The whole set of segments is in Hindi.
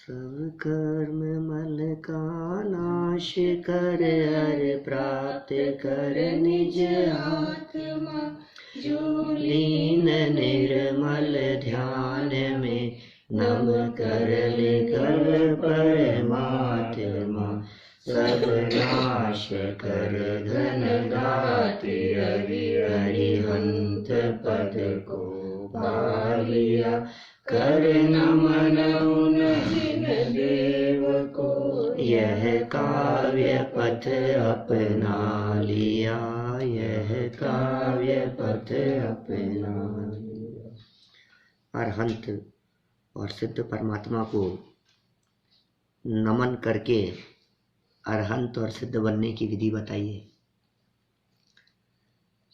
सब कर्म मल का नाश कर हर प्राप्त कर निज आत्मा जो लीन निर्मल ध्यान में नम कर निकल परमात्मा सब नाश कर घन घाति हरिहंत पद को पालिया कर नमन जिन देव को यह काव्य पथ अपना लिया यह काव्य पथ अपना लिया। अरहंत और सिद्ध परमात्मा को नमन करके अरहंत और सिद्ध बनने की विधि बताइए।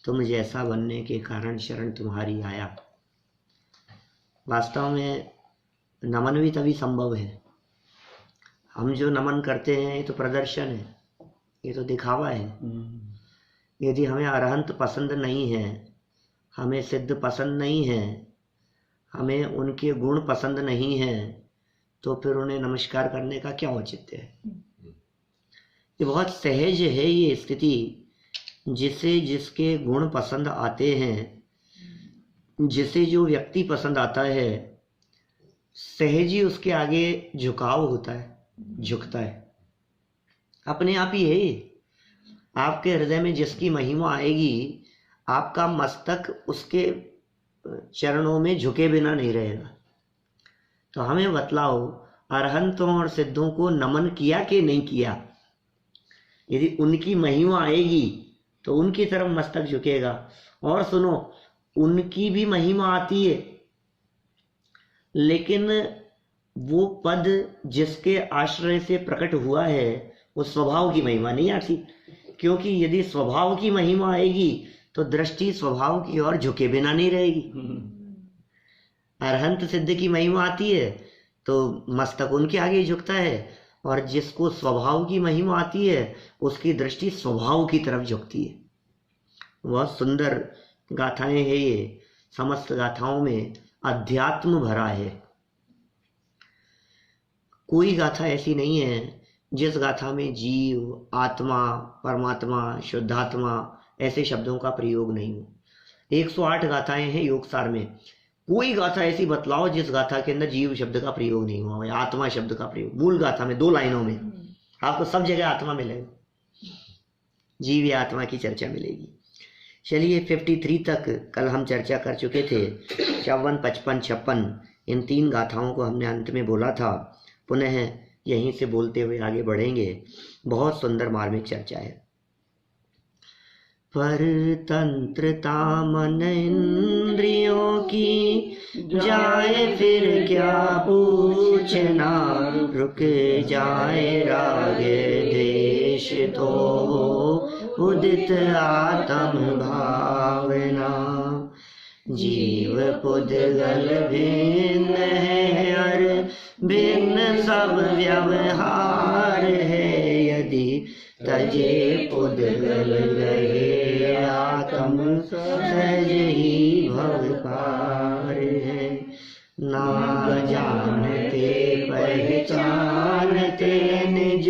तुम जैसा बनने के कारण शरण तुम्हारी आया। वास्तव में नमन भी तभी संभव है। हम जो नमन करते हैं ये तो प्रदर्शन है, ये तो दिखावा है। यदि हमें अरहंत पसंद नहीं है, हमें सिद्ध पसंद नहीं है, हमें उनके गुण पसंद नहीं है, तो फिर उन्हें नमस्कार करने का क्या औचित्य है। ये बहुत सहज है ये स्थिति, जिसे जिसके गुण पसंद आते हैं, जिसे जो व्यक्ति पसंद आता है, सहज ही उसके आगे झुकाव होता है, झुकता है। अपने आप ही है। आपके हृदय में जिसकी महिमा आएगी, आपका मस्तक उसके चरणों में झुके बिना नहीं रहेगा। तो हमें बतलाओ, अरहंतों और सिद्धों को नमन किया कि नहीं किया? यदि उनकी महिमा आएगी तो उनकी तरफ मस्तक झुकेगा। और सुनो, उनकी भी महिमा आती है, लेकिन वो पद जिसके आश्रय से प्रकट हुआ है वो स्वभाव की महिमा नहीं आती। क्योंकि यदि स्वभाव की महिमा आएगी तो दृष्टि स्वभाव की ओर झुके बिना नहीं रहेगी। अरहंत सिद्ध की महिमा आती है तो मस्तक उनके आगे झुकता है, और जिसको स्वभाव की महिमा आती है उसकी दृष्टि स्वभाव की तरफ झुकती है। बहुत सुंदर गाथाएं हैं ये। समस्त गाथाओं में अध्यात्म भरा है। कोई गाथा ऐसी नहीं है जिस गाथा में जीव, आत्मा, परमात्मा, शुद्धात्मा ऐसे शब्दों का प्रयोग नहीं हो। 108 गाथाएं हैं योगसार में। कोई गाथा ऐसी बतलाओ जिस गाथा के अंदर जीव शब्द का प्रयोग नहीं हुआ या आत्मा शब्द का प्रयोग। मूल गाथा में 2 लाइनों में आपको सब जगह आत्मा मिलेगा, जीव या आत्मा की चर्चा मिलेगी। चलिए 53 तक कल हम चर्चा कर चुके थे। 54, 55, 56 इन 3 गाथाओं को हमने अंत में बोला था। पुनः यहीं से बोलते हुए आगे बढ़ेंगे। बहुत सुंदर मार्मिक चर्चा है। परतंत्रता मन इंद्रियों की जाए फिर क्या पूछना, रुक जाए राग देश तो उदित आत्म भावना। जीव पुद्गल भिन्न है और भिन्न सब व्यवहार है। यदि तजे पुद्गल रहे आत्म सहज ही भव पार है। ना जानते पहचानते निज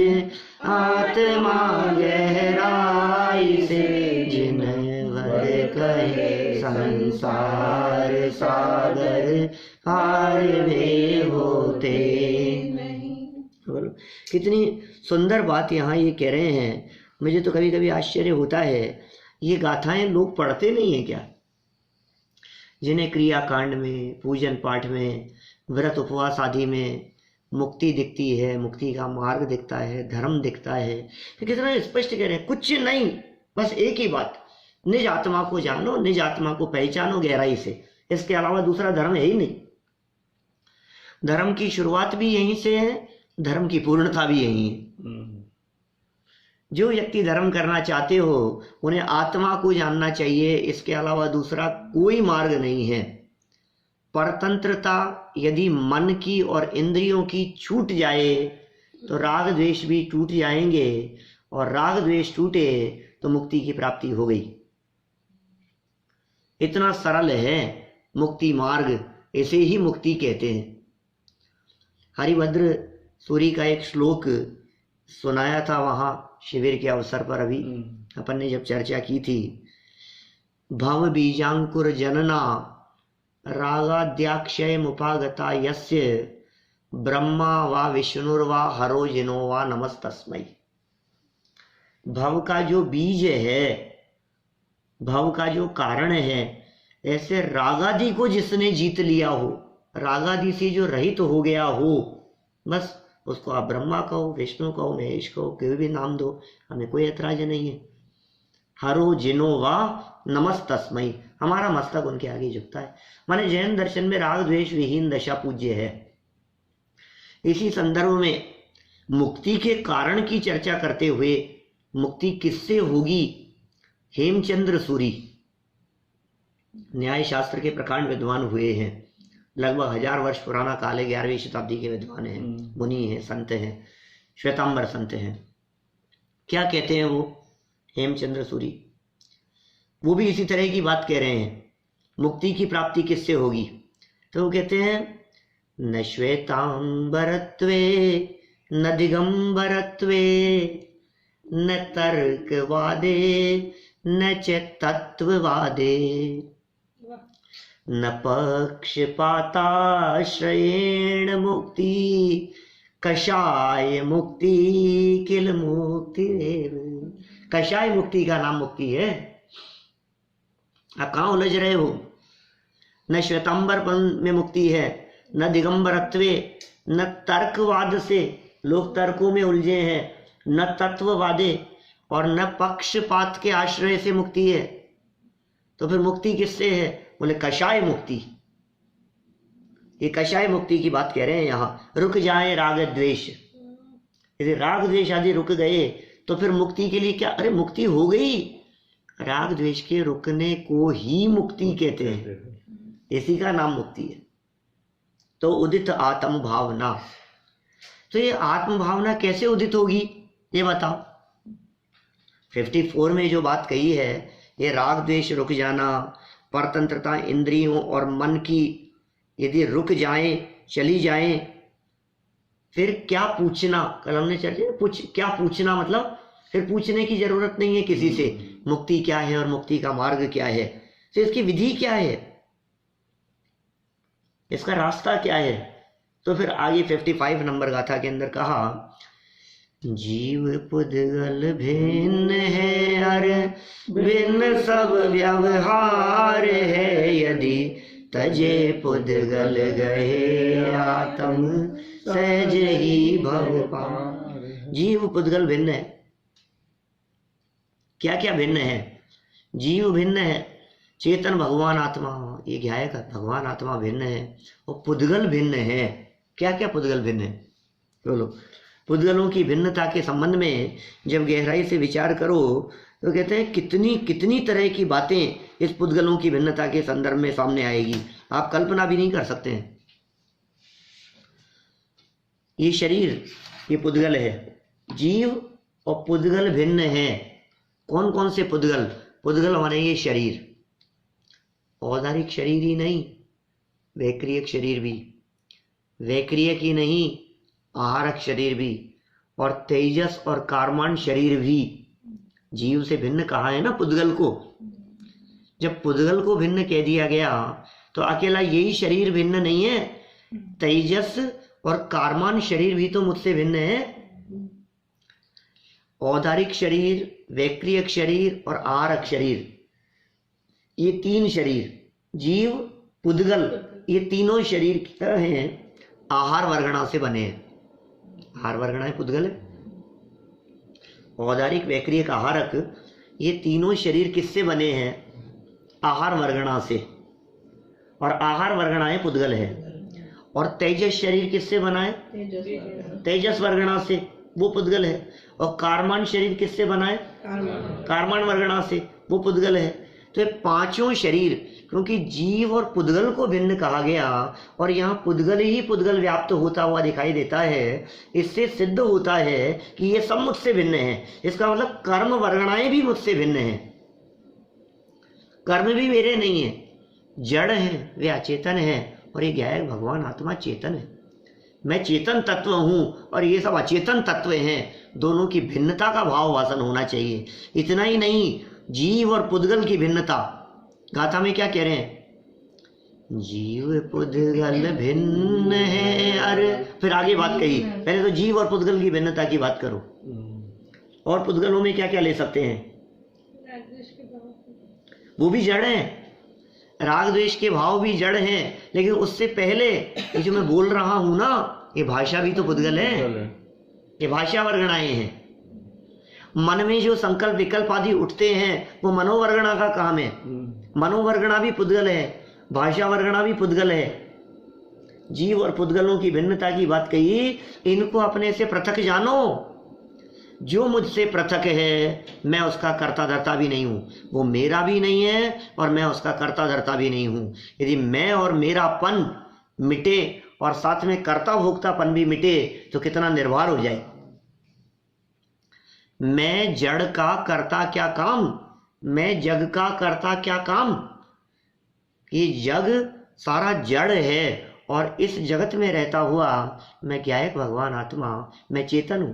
आत्मा गहराई से, जिन वर कहे संसार सागर पार वे होते नहीं। बोलो, कितनी सुंदर बात यहाँ ये कह रहे हैं। मुझे तो कभी कभी आश्चर्य होता है, ये गाथाएं लोग पढ़ते नहीं है क्या? जिन्हें क्रिया कांड में, पूजन पाठ में, व्रत उपवास आदि में मुक्ति दिखती है, मुक्ति का मार्ग दिखता है, धर्म दिखता है, तो कितना स्पष्ट कह रहे हैं, कुछ नहीं, बस एक ही बात, निज आत्मा को जानो, निज आत्मा को पहचानो गहराई से। इसके अलावा दूसरा धर्म है ही नहीं। धर्म की शुरुआत भी यहीं से है, धर्म की पूर्णता भी यहीं है। जो व्यक्ति धर्म करना चाहते हो उन्हें आत्मा को जानना चाहिए, इसके अलावा दूसरा कोई मार्ग नहीं है। परतंत्रता यदि मन की और इंद्रियों की छूट जाए तो राग द्वेष भी टूट जाएंगे, और राग द्वेष टूटे तो मुक्ति की प्राप्ति हो गई। इतना सरल है मुक्ति मार्ग, इसे ही मुक्ति कहते हैं। हरिभद्र सूरी का एक श्लोक सुनाया था वहाँ शिविर के अवसर पर। अभी अपन ने जब चर्चा की थी, भव बीजांकुर जनना रागाद्याक्षय मुपागता यस्य ब्रह्मा वा विष्णुर्वा हरो जिनो वा नमस्तस्मै। भव का जो बीज है, भव का जो कारण है, ऐसे रागादि को जिसने जीत लिया हो, रागादि से जो रहित हो गया हो, बस उसको आप ब्रह्मा कहो, विष्णु कहो, महेश कहो, कोई भी नाम दो, हमें कोई ऐतराज नहीं है। हरो जिनो वा नमस्तस्मै, हमारा मस्तक उनके आगे झुकता है। माने जैन दर्शन में राग द्वेष विहीन दशा पूज्य है। इसी संदर्भ में मुक्ति के कारण की चर्चा करते हुए, मुक्ति किससे होगी, हेमचंद्र सूरी न्याय शास्त्र के प्रकांड विद्वान हुए हैं। लगभग 1000 वर्ष पुराना काल है, 11वीं शताब्दी के विद्वान हैं, मुनि हैं, संत हैं, श्वेतांबर संत हैं। क्या कहते हैं वो हेमचंद्र सूरी? वो भी इसी तरह की बात कह रहे हैं, मुक्ति की प्राप्ति किससे होगी? तो वो कहते हैं, न श्वेतांबरत्वे न दिगंबरत्वे न तर्कवादे न च तत्ववादे न पक्षपाताश्रयेण मुक्ति कषाय मुक्ति किल मुक्ति। कषाय मुक्ति का नाम मुक्ति है। आप कहाँ उलझ रहे हो? न श्वेतांबरपन में मुक्ति है, न दिगंबरत्वे, न तर्कवाद से, लोग तर्कों में उलझे हैं, न तत्ववादे, और न पक्षपात के आश्रय से मुक्ति है। तो फिर मुक्ति किससे है? बोले कषाय मुक्ति। ये कषाय मुक्ति की बात कह रहे हैं यहाँ। रुक जाए राग द्वेष, यदि राग द्वेष आदि रुक गए तो फिर मुक्ति के लिए क्या? अरे मुक्ति हो गई। राग द्वेष के रुकने को ही मुक्ति कहते हैं, इसी का नाम मुक्ति है। तो उदित आत्म भावना, तो ये आत्म भावना कैसे उदित होगी ये बताओ। 54 में जो बात कही है, ये राग द्वेष रुक जाना, परतंत्रता इंद्रियों और मन की यदि रुक जाएं, चली जाएं, फिर क्या पूछना? कल हमने चर्चा, क्या पूछना मतलब फिर पूछने की जरूरत नहीं है किसी से, मुक्ति क्या है और मुक्ति का मार्ग क्या है, तो इसकी विधि क्या है, इसका रास्ता क्या है। तो फिर आगे 55 नंबर गाथा के अंदर कहा, जीव पुद्गल भिन्न है हर भिन्न सब व्यवहार है, यदि तजे पुद्गल गए आत्म सहज ही भव पार। जीव पुद्गल भिन्न है। क्या क्या भिन्न है? जीव भिन्न है, चेतन भगवान आत्मा, ये क्या है? भगवान आत्मा भिन्न है और पुद्गल भिन्न है। क्या क्या पुद्गल भिन्न है? बोलो। पुद्गलों की भिन्नता के संबंध में जब गहराई से विचार करो तो कहते हैं कितनी कितनी तरह की बातें इस पुद्गलों की भिन्नता के संदर्भ में सामने आएगी, आप कल्पना भी नहीं कर सकते हैं। ये शरीर, ये पुद्गल है, जीव और पुद्गल भिन्न है। कौन कौन से पुद्गल? पुद्गल माने ये शरीर, औदारिक शरीर ही नहीं, वैक्रियक शरीर भी, वैक्रियक ही नहीं, आहारक शरीर भी, और तेजस और कार्मान शरीर भी। जीव से भिन्न कहा है ना पुद्गल को। जब पुद्गल को भिन्न कह दिया गया तो अकेला यही शरीर भिन्न नहीं है, तेजस और कार्मान शरीर भी तो मुझसे भिन्न है। औदारिक शरीर, वैक्रियक शरीर और आहारक शरीर, ये तीन शरीर, जीव पुद्गल, ये तीनों शरीर क्या हैं? आहार वर्गणा से बने हैं। आहार वर्गणा है पुद्गल है। औदारिक, वैक्रियक, आहारक, ये तीनों शरीर किससे बने हैं? आहार वर्गणा से, और आहार वर्गणाएं पुद्गल है। और तेजस शरीर किससे बना है? तेजस वर्गणा से, वो पुद्गल है। और कार्मान शरीर किससे बना है? कार्मान वर्गणा से, वो पुद्गल है। तो ये पांचों शरीर, क्योंकि जीव और पुद्गल को भिन्न कहा गया और यहाँ पुद्गल ही पुद्गल व्याप्त होता हुआ दिखाई देता है, इससे सिद्ध होता है कि ये सब मुझसे भिन्न है। इसका मतलब कर्म वर्गणाएं भी मुझसे भिन्न हैं। कर्म भी मेरे नहीं है, जड़ है, वे अचेतन है, और ये ज्ञायक भगवान आत्मा चेतन है। मैं चेतन तत्व हूं और ये सब अचेतन तत्व हैं, दोनों की भिन्नता का भाव वासन होना चाहिए। इतना ही नहीं, जीव और पुद्गल की भिन्नता, गाथा में क्या कह रहे हैं, जीव पुद्गल भिन्न है। अरे फिर आगे बात कही, पहले तो जीव और पुद्गल की भिन्नता की बात करो। और पुद्गलों में क्या क्या ले सकते हैं, वो भी जड़ हैं, राग द्वेष के भाव भी जड़ हैं, लेकिन उससे पहले ये जो मैं बोल रहा हूं ना, ये भाषा भी तो पुद्गल है, ये भाषा वर्गणाएं हैं। मन में जो संकल्प विकल्प आदि उठते हैं वो मनोवर्गणा का काम है। मनोवर्गणा भी पुद्गल है, भाषा वर्गणा भी पुद्गल है। जीव और पुद्गलों की भिन्नता की बात कही, इनको अपने से पृथक जानो। जो मुझसे पृथक है मैं उसका कर्ता धर्ता भी नहीं हूं, वो मेरा भी नहीं है और मैं उसका कर्ता धर्ता भी नहीं हूं। यदि मैं और मेरापन मिटे और साथ में कर्ता भोक्तापन भी मिटे तो कितना निर्भर हो जाए। मैं जड़ का करता क्या काम, मैं जग का करता क्या काम। ये जग सारा जड़ है और इस जगत में रहता हुआ मैं क्या है, भगवान आत्मा, मैं चेतन हूं।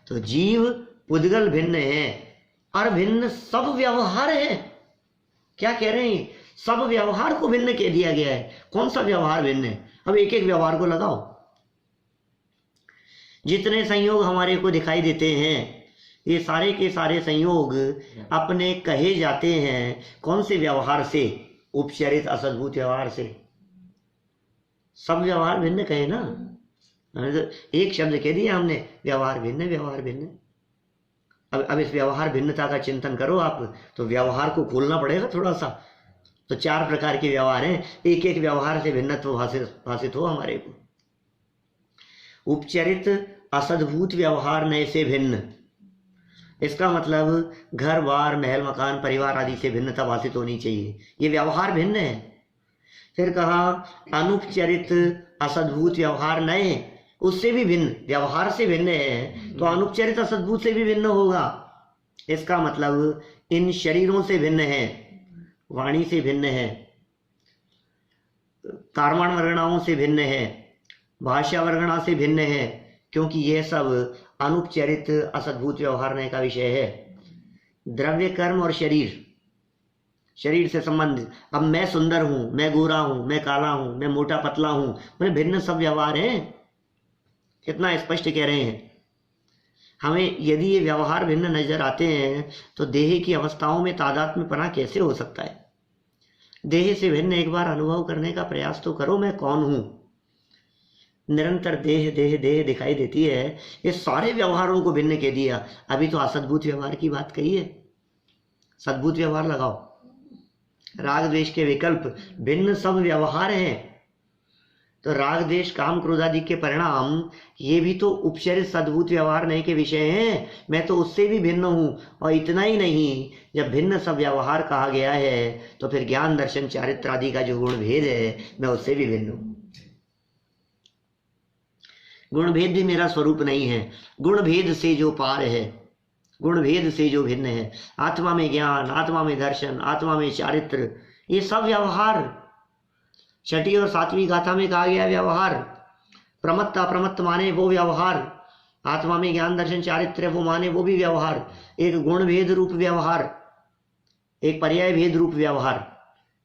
तो जीव पुद्गल भिन्न है और भिन्न सब व्यवहार है। क्या कह रहे हैं, सब व्यवहार को भिन्न कह दिया गया है। कौन सा व्यवहार भिन्न है, अब एक एक व्यवहार को लगाओ। जितने संयोग हमारे को दिखाई देते हैं ये सारे के सारे संयोग अपने कहे जाते हैं कौन से व्यवहार से, उपचरित असद्भूत व्यवहार से। सब व्यवहार भिन्न कहे ना, एक शब्द कह दिया हमने, व्यवहार भिन्न, व्यवहार भिन्न। अब इस व्यवहार भिन्नता का चिंतन करो आप, तो व्यवहार को खोलना पड़ेगा थोड़ा सा। तो 4 प्रकार के व्यवहार हैं, एक एक व्यवहार से भिन्नत्व भाषित हो हमारे को। उपचरित असद्भूत व्यवहार नए से भिन्न, इसका मतलब घर बार महल मकान परिवार आदि से भिन्नता भाषित होनी चाहिए, ये व्यवहार भिन्न है। फिर कहा अनुपचरित असद्भूत व्यवहार नए, उससे भी भिन्न, व्यवहार से भिन्न है तो अनुपचरित असद्भूत से भी भिन्न होगा। इसका मतलब इन शरीरों से भिन्न है, वाणी से भिन्न है, कर्मण वर्गणाओं से भिन्न है, भाषा वर्गणा से भिन्न है, क्योंकि यह सब अनुपचरित असद्भूत व्यवहार का विषय है। द्रव्य कर्म और शरीर, शरीर से संबंधित। अब मैं सुंदर हूं, मैं गोरा हूं, मैं काला हूं, मैं मोटा पतला हूं, मतलब भिन्न सब व्यवहार हैं। कितना स्पष्ट कह रहे हैं। हमें यदि ये व्यवहार भिन्न नजर आते हैं तो देह की अवस्थाओं में तादात्म्यपना कैसे हो सकता है। देह से भिन्न एक बार अनुभव करने का प्रयास तो करो, मैं कौन हूं। निरंतर देह देह देह दिखाई देती है, ये सारे व्यवहारों को भिन्न कह दिया। अभी तो असद्भूत व्यवहार की बात कही है, सद्भूत व्यवहार लगाओ। राग द्वेष के विकल्प भिन्न सब व्यवहार हैं। तो राग द्वेष काम क्रोध आदि के परिणाम ये भी तो उपचरित सद्भूत व्यवहार नहीं के विषय हैं। मैं तो उससे भी भिन्न हूं। और इतना ही नहीं, जब भिन्न सब व्यवहार कहा गया है तो फिर ज्ञान दर्शन चारित्र आदि का जो गुण भेद है मैं उससे भी भिन्न हूं। गुण भेद भी मेरा स्वरूप नहीं है, गुण भेद से जो पार है, गुण भेद से जो भिन्न है। आत्मा में ज्ञान, आत्मा में दर्शन, आत्मा में चारित्र, ये सब व्यवहार। 6ठी और 7वीं गाथा में कहा गया व्यवहार। प्रमत्त अप्रमत्त माने वो व्यवहार, आत्मा में ज्ञान दर्शन चारित्र वो माने वो भी व्यवहार। एक गुण भेद रूप व्यवहार, एक पर्याय भेद रूप व्यवहार।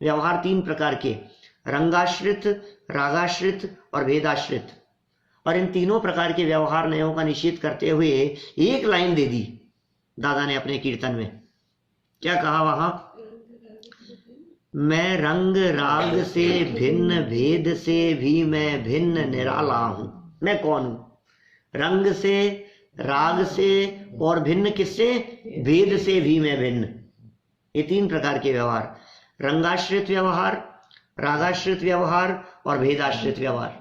व्यवहार 3 प्रकार के, रंगाश्रित, रागाश्रित और भेदाश्रित। और इन तीनों प्रकार के व्यवहार नयों का निषेध करते हुए एक लाइन दे दी दादा ने अपने कीर्तन में। क्या कहा वहां, मैं रंग राग से भिन्न, भेद से भी मैं भिन्न निराला हूं। मैं कौन हूं, रंग से, राग से और भिन्न किससे, भेद से भी मैं भिन्न। ये 3 प्रकार के व्यवहार, रंगाश्रित व्यवहार, रागाश्रित व्यवहार और भेदाश्रित व्यवहार।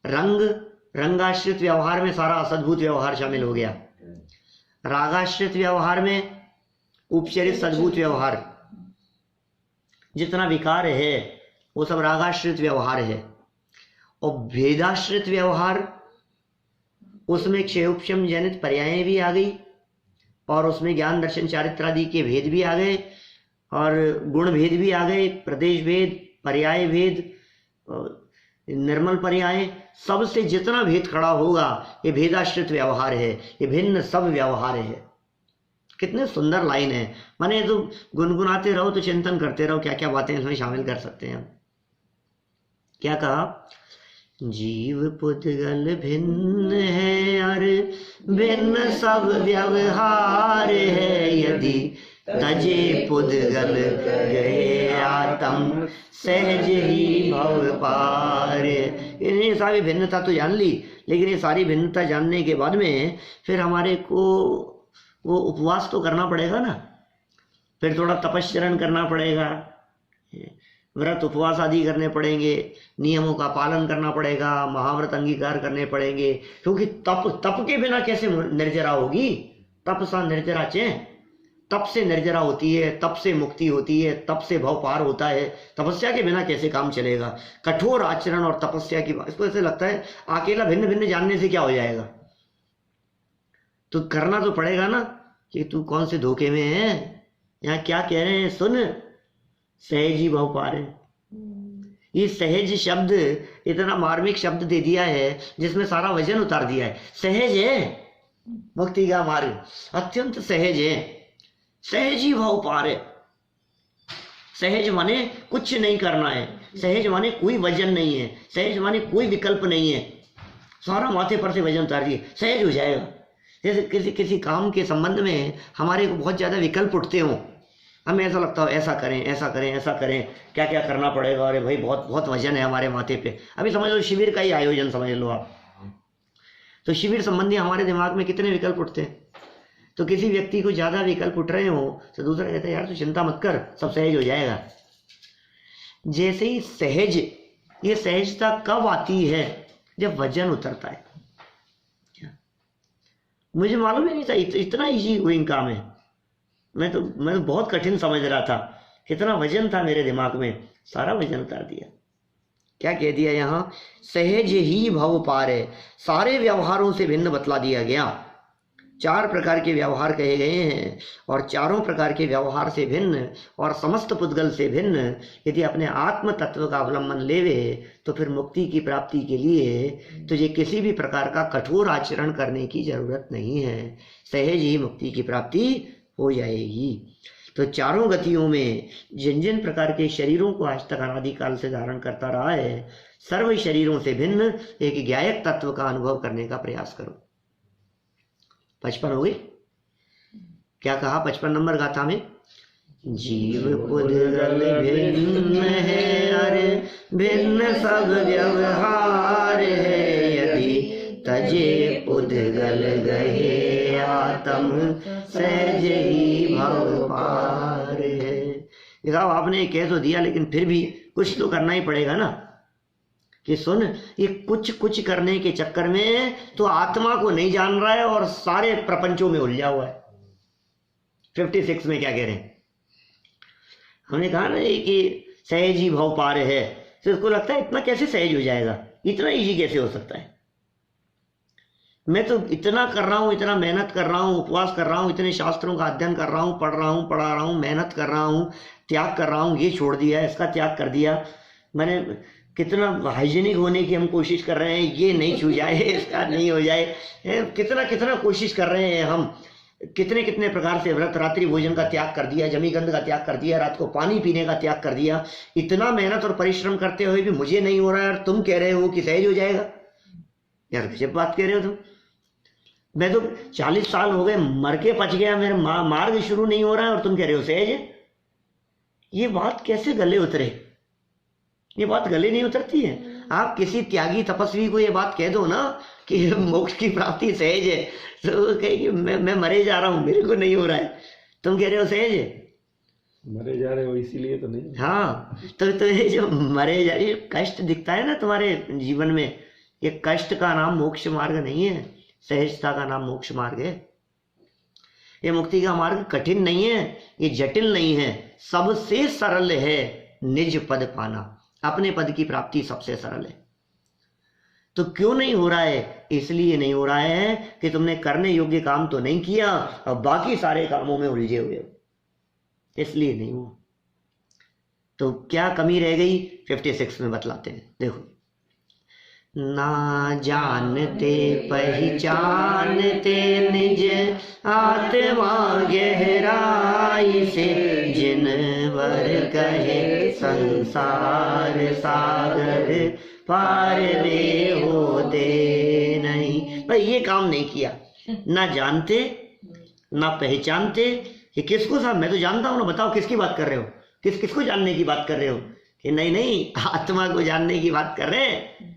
रंगाश्रित व्यवहार में सारा असद्भूत व्यवहार शामिल हो गया। रागाश्रित व्यवहार में उपचरित सद्भूत व्यवहार, जितना विकार है वो सब रागाश्रित व्यवहार है। और भेदाश्रित व्यवहार, उसमें क्षयोपशम जनित पर्यायें भी आ गई और उसमें ज्ञान दर्शन चारित्र आदि के भेद भी आ गए और गुण भेद भी आ गए, प्रदेश भेद, पर्याय भेद, निर्मल पर्याय, सबसे जितना भेद खड़ा होगा ये भेदाश्रित व्यवहार है, ये भिन्न सब व्यवहार है। कितने सुंदर लाइन है। माने तो गुनगुनाते रहो तो चिंतन करते रहो, क्या क्या बातें इसमें शामिल कर सकते हैं हम। क्या कहा? जीव पुद्गल भिन्न है और भिन्न सब व्यवहार है, यदि तजे पुद्गल गए आत्म सहज ही भव पार। ये सारी भिन्नता तो जान ली, लेकिन ये सारी भिन्नता जानने के बाद में फिर हमारे को वो उपवास तो करना पड़ेगा ना, फिर थोड़ा तपश्चरण करना पड़ेगा, व्रत उपवास आदि करने पड़ेंगे, नियमों का पालन करना पड़ेगा, महाव्रत अंगीकार करने पड़ेंगे, क्योंकि तप के बिना कैसे निर्जरा होगी? तप सा निर्जरा चे, तप से निर्जरा होती है, तप से मुक्ति होती है, तप से भव पार होता है। तपस्या के बिना कैसे काम चलेगा? कठोर आचरण और तपस्या की बात, इसको ऐसे लगता है अकेला भिन्न भिन्न जानने से क्या हो जाएगा। तो करना तो पड़ेगा ना कि तू कौन से धोखे में है, यहाँ क्या कह रहे हैं सुन, सहज ही भव पार है। ये सहज शब्द इतना मार्मिक शब्द दे दिया है जिसमें सारा वजन उतार दिया है। सहज है मुक्ति का मार्ग, अत्यंत सहज है, सहज ही भव पार है। सहज माने कुछ नहीं करना है, सहज माने कोई वजन नहीं है, सहज माने कोई विकल्प नहीं है, सारा माथे पर से वजन उतार दिए, सहज हो जाएगा। जैसे किसी काम के संबंध में हमारे को बहुत ज़्यादा विकल्प उठते हों, हमें ऐसा लगता हो ऐसा करें ऐसा करें ऐसा करें, क्या क्या करना पड़ेगा, अरे भाई बहुत बहुत वजन है हमारे माथे पे। अभी समझ लो शिविर का ही आयोजन समझ लो आप, तो शिविर संबंधी हमारे दिमाग में कितने विकल्प उठते हैं। तो किसी व्यक्ति को ज़्यादा विकल्प उठ रहे हो तो दूसरा कहता है यार तू चिंता मत कर, सब सहज हो जाएगा। जैसे ही सहज, ये सहजता कब आती है? जब वजन उतरता है। मुझे मालूम ही नहीं था इतना इजी गोइंग काम है। मैं तो बहुत कठिन समझ रहा था, कितना वजन था मेरे दिमाग में, सारा वजन उतार दिया। क्या कह दिया यहाँ? सहज ही भव पार है, सारे व्यवहारों से भिन्न बतला दिया गया। 4 प्रकार के व्यवहार कहे गए हैं और चारों प्रकार के व्यवहार से भिन्न और समस्त पुद्गल से भिन्न यदि अपने आत्म तत्व का अवलंबन लेवे तो फिर मुक्ति की प्राप्ति के लिए तुझे किसी भी प्रकार का कठोर आचरण करने की जरूरत नहीं है, सहज ही मुक्ति की प्राप्ति हो जाएगी। तो चारों गतियों में जिन जिन प्रकार के शरीरों को आज तक अनादिकाल से धारण करता रहा है, सर्व शरीरों से भिन्न एक ज्ञायक तत्व का अनुभव करने का प्रयास करो। 55 हो गई। क्या कहा 55 नंबर गाथा में? जीव पुद्गल भिन्न है अरे भिन्न सब व्यवहार है, यदि तजे पुद्गल गए आत्म सहज ही भव पार है। देखा आपने कह तो दिया, लेकिन फिर भी कुछ तो करना ही पड़ेगा ना, कि सुन ये कुछ करने के चक्कर में तो आत्मा को नहीं जान रहा है और सारे प्रपंचों में उलझा हुआ है। 56 में क्या कह रहे हैं? हमने कहा ना कि सहज ही भव पार है, तो इसको लगता है इतना कैसे सहज हो जाएगा, इतना इजी कैसे हो सकता है। मैं तो इतना कर रहा हूँ, इतना मेहनत कर रहा हूँ, उपवास कर रहा हूँ, इतने शास्त्रों का अध्ययन कर रहा हूँ, पढ़ रहा हूँ, पढ़ा रहा हूँ, मेहनत कर रहा हूँ, त्याग कर रहा हूँ, ये छोड़ दिया, इसका त्याग कर दिया, मैंने कितना हाइजीनिक होने की हम कोशिश कर रहे हैं, ये नहीं छू जाए, इसका नहीं हो जाए, कितना कोशिश कर रहे हैं हम, कितने प्रकार से व्रत रात्रि भोजन का त्याग कर दिया, जमी गंध का त्याग कर दिया, रात को पानी पीने का त्याग कर दिया, इतना मेहनत और परिश्रम करते हुए भी मुझे नहीं हो रहा है और तुम कह रहे हो कि सहज हो जाएगा। यार गजब बात कह रहे हो तुम। मैं तो 40 साल हो गए मर के पच गया, मेरे मार्ग शुरू नहीं हो रहा है और तुम कह रहे हो सहज है। ये बात कैसे गले उतरे? ये बात गले नहीं उतरती है। आप किसी त्यागी तपस्वी को ये बात कह दो ना कि मोक्ष की प्राप्ति सहज है, तो कहेगी मैं मरे जा रहा हूं, मेरे को नहीं हो रहा है, तुम कह रहे हो सहज है, मरे जा रहे हो इसीलिए तो नहीं। हाँ, तो ये जो मरे जा रहे कष्ट दिखता है ना तुम्हारे जीवन में, ये कष्ट का नाम मोक्ष मार्ग नहीं है, सहजता का नाम मोक्ष मार्ग है। ये मुक्ति का मार्ग कठिन नहीं है, ये जटिल नहीं है, सबसे सरल है निज पद पाना, अपने पद की प्राप्ति सबसे सरल है। तो क्यों नहीं हो रहा है? इसलिए नहीं हो रहा है कि तुमने करने योग्य काम तो नहीं किया और बाकी सारे कामों में उलझे हुए हो, इसलिए नहीं हुआ। तो क्या कमी रह गई 56 में बतलाते हैं, देखो। ना जानते पहचानते निज आत्मा गहराई से, जिन वर कहे संसार सागर पार वे होते नहीं। भाई ये काम नहीं किया, ना जानते ना पहचानते। ये किसको साहब, मैं तो जानता हूँ ना, बताओ किसकी बात कर रहे हो, किसको जानने की बात कर रहे हो? कि नहीं आत्मा को जानने की बात कर रहे हैं।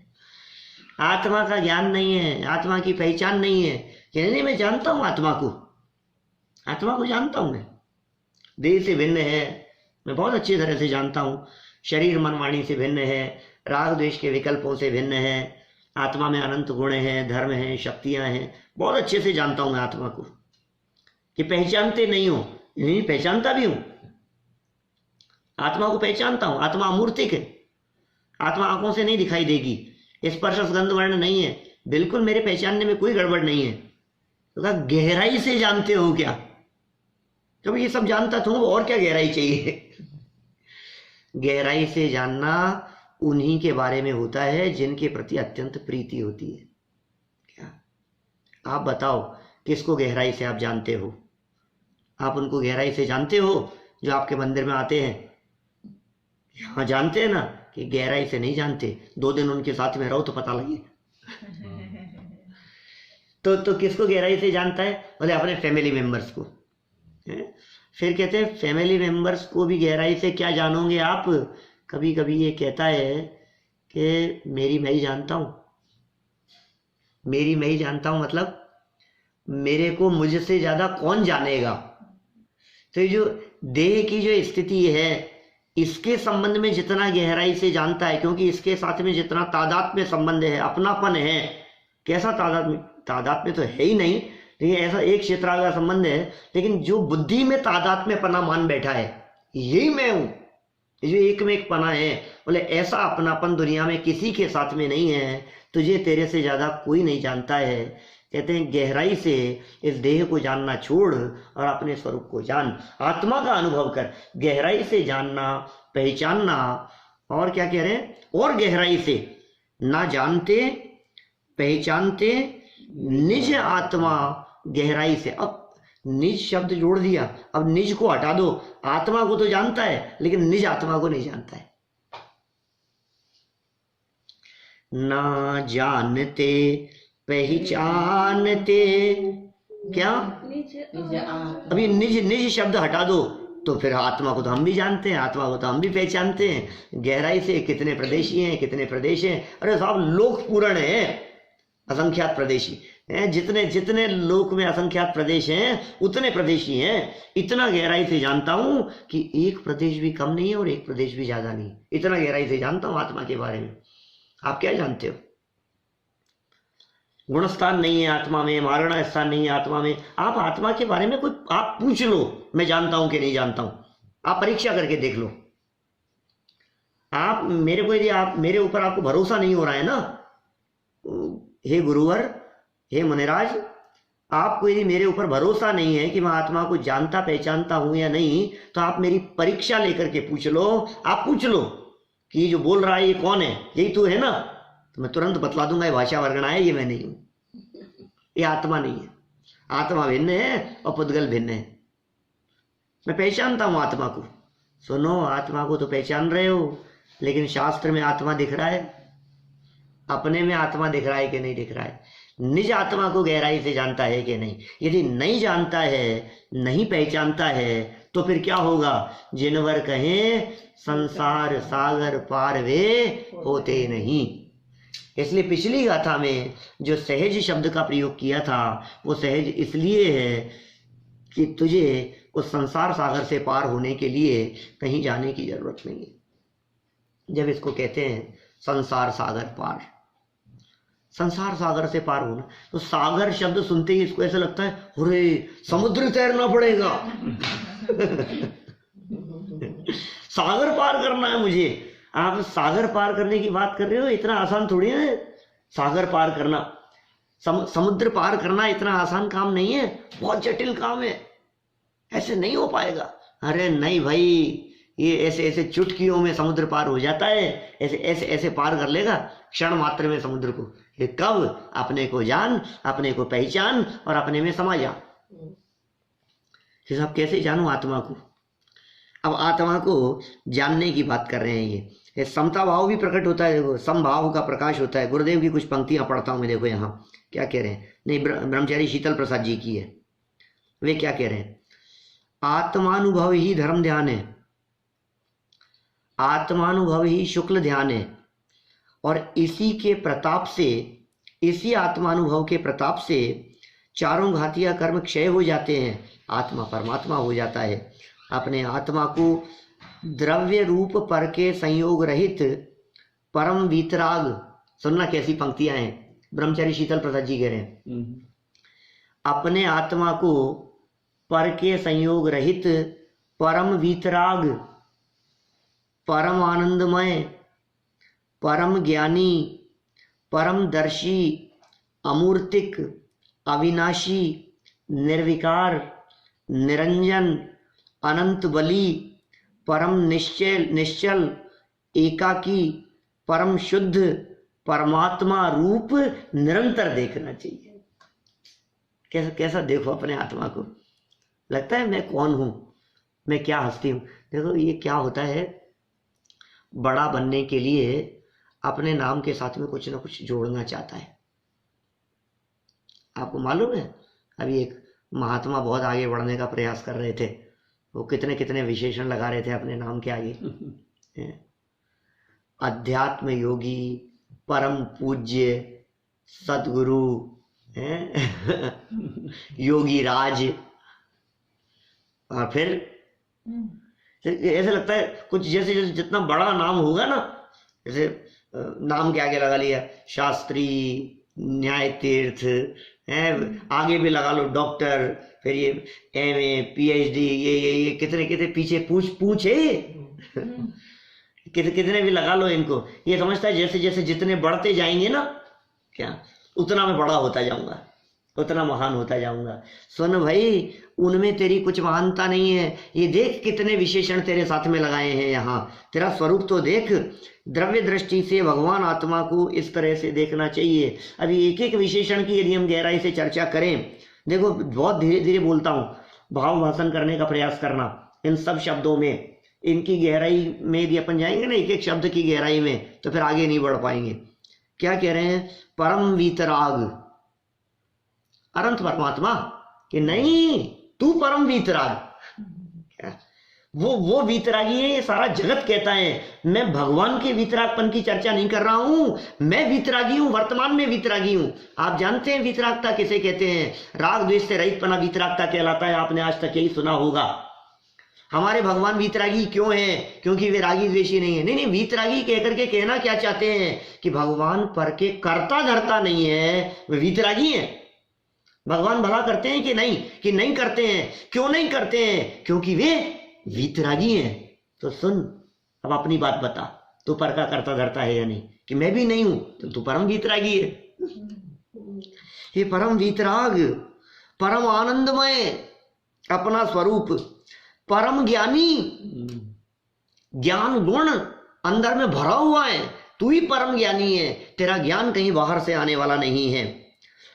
आत्मा का ज्ञान नहीं है, आत्मा की पहचान नहीं है। कि नहीं मैं जानता हूँ आत्मा को जानता हूँ, मैं देह से भिन्न है, मैं बहुत अच्छी तरह से जानता हूँ। शरीर मन वाणी से भिन्न है, राग द्वेष के विकल्पों से भिन्न है। आत्मा में अनंत गुण हैं, धर्म हैं, शक्तियां हैं, बहुत अच्छे से जानता हूं मैं आत्मा को। कि पहचानते नहीं हो, नहीं पहचानता भी हूं, आत्मा को पहचानता हूं। आत्मा अमूर्तिक है, आत्मा आंखों से नहीं दिखाई देगी, स्पर्श गंध वर्ण नहीं है, बिल्कुल मेरे पहचानने में कोई गड़बड़ नहीं है। तो कहा गहराई से जानते हो क्या? तो ये सब जानता था, और क्या गहराई चाहिए? गहराई से जानना उन्हीं के बारे में होता है जिनके प्रति अत्यंत प्रीति होती है। क्या आप बताओ किसको गहराई से आप जानते हो? आप उनको गहराई से जानते हो जो आपके मंदिर में आते हैं? हाँ जानते हैं ना, कि गहराई से नहीं जानते। 2 दिन उनके साथ में रहो तो पता लगे। तो किसको गहराई से जानता है? बोले अपने फैमिली मेंबर्स को। फिर कहते हैं फैमिली मेंबर्स को भी गहराई से क्या जानोगे आप? कभी कभी ये कहता है कि मेरी मैं ही जानता हूँ, मेरी मैं ही जानता हूँ, मतलब मेरे को मुझसे ज्यादा कौन जानेगा? तो ये जो देह की जो स्थिति है, इसके संबंध में जितना गहराई से जानता है, क्योंकि इसके साथ में जितना तादात्म्य संबंध है, अपनापन है। कैसा तादात्म्य तो है ही नहीं, लेकिन ऐसा एक क्षेत्र का संबंध है। लेकिन जो बुद्धि में तादात्म्यपना मान बैठा है, यही मैं हूं, जो एक में एक पना है, बोले ऐसा अपनापन दुनिया में किसी के साथ में नहीं है। तुझे तेरे से ज्यादा कोई नहीं जानता है। कहते हैं गहराई से इस देह को जानना छोड़ और अपने स्वरूप को जान, आत्मा का अनुभव कर। गहराई से जानना, पहचानना, और क्या कह रहे हैं? और गहराई से ना जानते पहचानते निज आत्मा गहराई से। अब निज शब्द जोड़ दिया, अब निज को हटा दो। आत्मा को तो जानता है, लेकिन निज आत्मा को नहीं जानता है। ना जानते पहचानते, क्या अभी निज शब्द हटा दो तो फिर आत्मा को तो हम भी जानते हैं, आत्मा को तो हम भी पहचानते हैं। गहराई से कितने प्रदेशी हैं, कितने प्रदेश हैं? अरे साहब लोक पूर्ण है, असंख्यात प्रदेशी हैं। जितने जितने लोक में असंख्यात प्रदेश हैं उतने प्रदेशी हैं। इतना गहराई से जानता हूं कि एक प्रदेश भी कम नहीं है और एक प्रदेश भी ज्यादा नहीं। इतना गहराई से जानता हूं आत्मा के बारे में। आप क्या जानते हो? गुणस्थान नहीं है आत्मा में, मारणा स्थान नहीं है आत्मा में। आप आत्मा के बारे में कोई आप पूछ लो, मैं जानता हूं कि नहीं जानता हूं। आप परीक्षा करके देख लो। आप मेरे को यदि आप मेरे ऊपर आपको भरोसा नहीं हो रहा है ना, हे गुरुवर, हे मुनिराज, आपको यदि मेरे ऊपर भरोसा नहीं है कि मैं आत्मा को जानता पहचानता हूं या नहीं, तो आप मेरी परीक्षा लेकर के पूछ लो। आप पूछ लो कि ये जो बोल रहा है ये कौन है, यही तू है ना? तो मैं तुरंत बतला दूंगा ये भाषा वर्गणा है, ये मैं नहीं हूं, ये आत्मा नहीं है। आत्मा भिन्न है और पुद्गल भिन्न है। मैं पहचानता हूं आत्मा को। सुनो, आत्मा को तो पहचान रहे हो, लेकिन शास्त्र में आत्मा दिख रहा है? अपने में आत्मा दिख रहा है कि नहीं दिख रहा है? निज आत्मा को गहराई से जानता है कि नहीं? यदि नहीं जानता है, नहीं पहचानता है, तो फिर क्या होगा? जिनवर कहें संसार सागर पार वे होते नहीं। इसलिए पिछली गाथा में जो सहज शब्द का प्रयोग किया था, वो सहज इसलिए है कि तुझे उस संसार सागर से पार होने के लिए कहीं जाने की जरूरत नहीं है। जब इसको कहते हैं संसार सागर पार, संसार सागर से पार होना, तो सागर शब्द सुनते ही इसको ऐसा लगता है अरे समुद्र तैरना पड़ेगा। सागर पार करना है मुझे। आप सागर पार करने की बात कर रहे हो, इतना आसान थोड़ी है सागर पार करना। समुद्र पार करना इतना आसान काम नहीं है, बहुत जटिल काम है, ऐसे नहीं हो पाएगा। अरे नहीं भाई, ये ऐसे ऐसे चुटकियों में समुद्र पार हो जाता है, ऐसे ऐसे ऐसे पार कर लेगा क्षण मात्र में समुद्र को। ये कब? अपने को जान, अपने को पहचान और अपने में समा जा। सब कैसे जानूं आत्मा को? अब आत्मा को जानने की बात कर रहे हैं। ये समता भाव भी प्रकट होता है, देखो समभाव का प्रकाश होता है। गुरुदेव की कुछ पंक्तियां पढ़ता हूं मैं, देखो यहाँ क्या कह रहे हैं। नहीं, ब्रह्मचारी शीतल प्रसाद जी की है। वे क्या कह रहे हैं? आत्मानुभव ही धर्म ध्यान है, आत्मानुभव ही शुक्ल ध्यान है, और इसी के प्रताप से, इसी आत्मानुभव के प्रताप से चारों घातिया कर्म क्षय हो जाते हैं, आत्मा परमात्मा हो जाता है। अपने आत्मा को द्रव्य रूप पर के संयोग रहित परम वीतराग, सुनना कैसी पंक्तियां हैं, ब्रह्मचारी शीतल प्रसाद जी कह रहे हैं। अपने आत्मा को पर के संयोग रहित परम वीतराग, परम आनंदमय, परम ज्ञानी, परम दर्शी, अमूर्तिक, अविनाशी, निर्विकार, निरंजन, अनंत बली, परम निश्चल, एकाकी, परम शुद्ध परमात्मा रूप निरंतर देखना चाहिए। कैसा कैसा देखो अपने आत्मा को, लगता है मैं कौन हूं, मैं क्या हस्ती हूं। देखो ये क्या होता है, बड़ा बनने के लिए अपने नाम के साथ में कुछ ना कुछ जोड़ना चाहता है। आपको मालूम है, अभी एक महात्मा बहुत आगे बढ़ने का प्रयास कर रहे थे, वो कितने कितने विशेषण लगा रहे थे अपने नाम के आगे। अध्यात्म योगी, परम पूज्य, सदगुरु, योगी राज, और फिर ऐसे लगता है कुछ जैसे जैसे जितना बड़ा नाम होगा ना, जैसे नाम के आगे लगा लिया शास्त्री, न्याय तीर्थ, आगे भी लगा लो डॉक्टर, फिर ये MA PhD, ये कितने कितने पीछे पूछे कितने भी लगा लो इनको। ये समझता है जैसे जैसे जितने बढ़ते जाएंगे ना, क्या उतना मैं बड़ा होता जाऊंगा, उतना महान होता जाऊंगा। सुन भाई, उनमें तेरी कुछ महानता नहीं है। ये देख कितने विशेषण तेरे साथ में लगाए हैं यहाँ, तेरा स्वरूप तो देख। द्रव्य दृष्टि से भगवान आत्मा को इस तरह से देखना चाहिए। अभी एक एक विशेषण की यदि हम गहराई से चर्चा करें, देखो बहुत धीरे धीरे बोलता हूँ, भाव भाषण करने का प्रयास करना इन सब शब्दों में। इनकी गहराई में यदि अपन जाएंगे ना, एक एक शब्द की गहराई में, तो फिर आगे नहीं बढ़ पाएंगे। क्या कह रहे हैं? परम वीतराग, अनंत परमात्मा कि नहीं, तू परम वीतराग। वो वीतरागी है, ये सारा जगत कहता है। मैं भगवान के वीतरागपन की चर्चा नहीं कर रहा हूं, मैं वीतरागी हूं, वर्तमान में वीतरागी हूं। आप जानते हैं वीतरागता किसे कहते हैं? राग द्वेष से रहितपना वीतरागता कहलाता है। आपने आज तक यही सुना होगा। हमारे भगवान वीतरागी क्यों हैं? क्योंकि वे रागी द्वेषी नहीं है। नहीं, वीतरागी कहकर के कहना क्या चाहते हैं कि भगवान पर के कर्ता धर्ता नहीं है, वे वीतरागी हैं। भगवान भला करते हैं कि नहीं? कि नहीं करते हैं। क्यों नहीं करते हैं? क्योंकि वे वीतरागी हैं। तो सुन, अब अपनी बात बता, तू पर का कर्ता धरता है या नहीं? कि मैं भी नहीं हूं, तो तू परम वीतरागी है। ये परम वीतराग, परम आनंदमय अपना स्वरूप, परम ज्ञानी, ज्ञान गुण अंदर में भरा हुआ है। तू ही परम ज्ञानी है, तेरा ज्ञान कहीं बाहर से आने वाला नहीं है।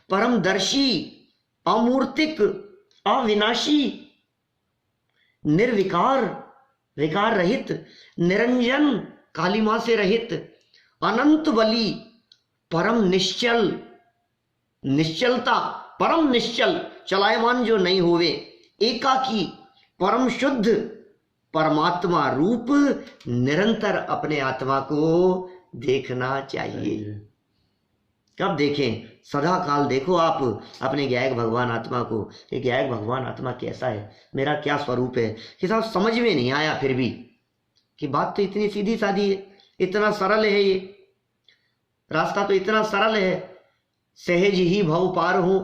परम दर्शी, अमूर्तिक, अविनाशी, निर्विकार, विकार रहित, निरंजन, कालिमा से रहित, अनंत बली, परम निश्चल, निश्चलता, परम निश्चल, चलायमान जो नहीं हुए, एकाकी, परम शुद्ध परमात्मा रूप निरंतर अपने आत्मा को देखना चाहिए। कब देखें? सदा काल देखो आप अपने ज्ञायक भगवान आत्मा को। ये ज्ञायक भगवान आत्मा कैसा है, मेरा क्या स्वरूप है। कि साहब समझ में नहीं आया फिर भी, कि बात तो इतनी सीधी सादी है, इतना सरल है, ये रास्ता तो इतना सरल है। सहज ही भव पार हो,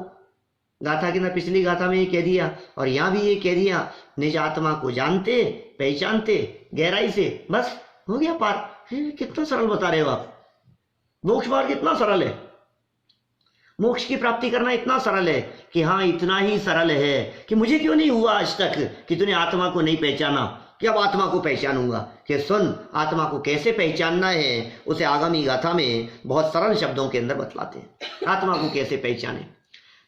गाथा की ना पिछली गाथा में ये कह दिया, और यहां भी ये कह दिया, निज आत्मा को जानते पहचानते गहराई से, बस हो गया पार। कितना सरल बता रहे हो आप। मोक्ष मार्ग कितना सरल है, मोक्ष की प्राप्ति करना इतना सरल है कि हाँ, इतना ही सरल है कि मुझे क्यों नहीं हुआ आज तक कि तूने आत्मा को नहीं पहचाना। कि अब आत्मा को पहचानूंगा। कि सुन, आत्मा को कैसे पहचानना है उसे आगामी गाथा में बहुत सरल शब्दों के अंदर बतलाते हैं। आत्मा को कैसे पहचाने,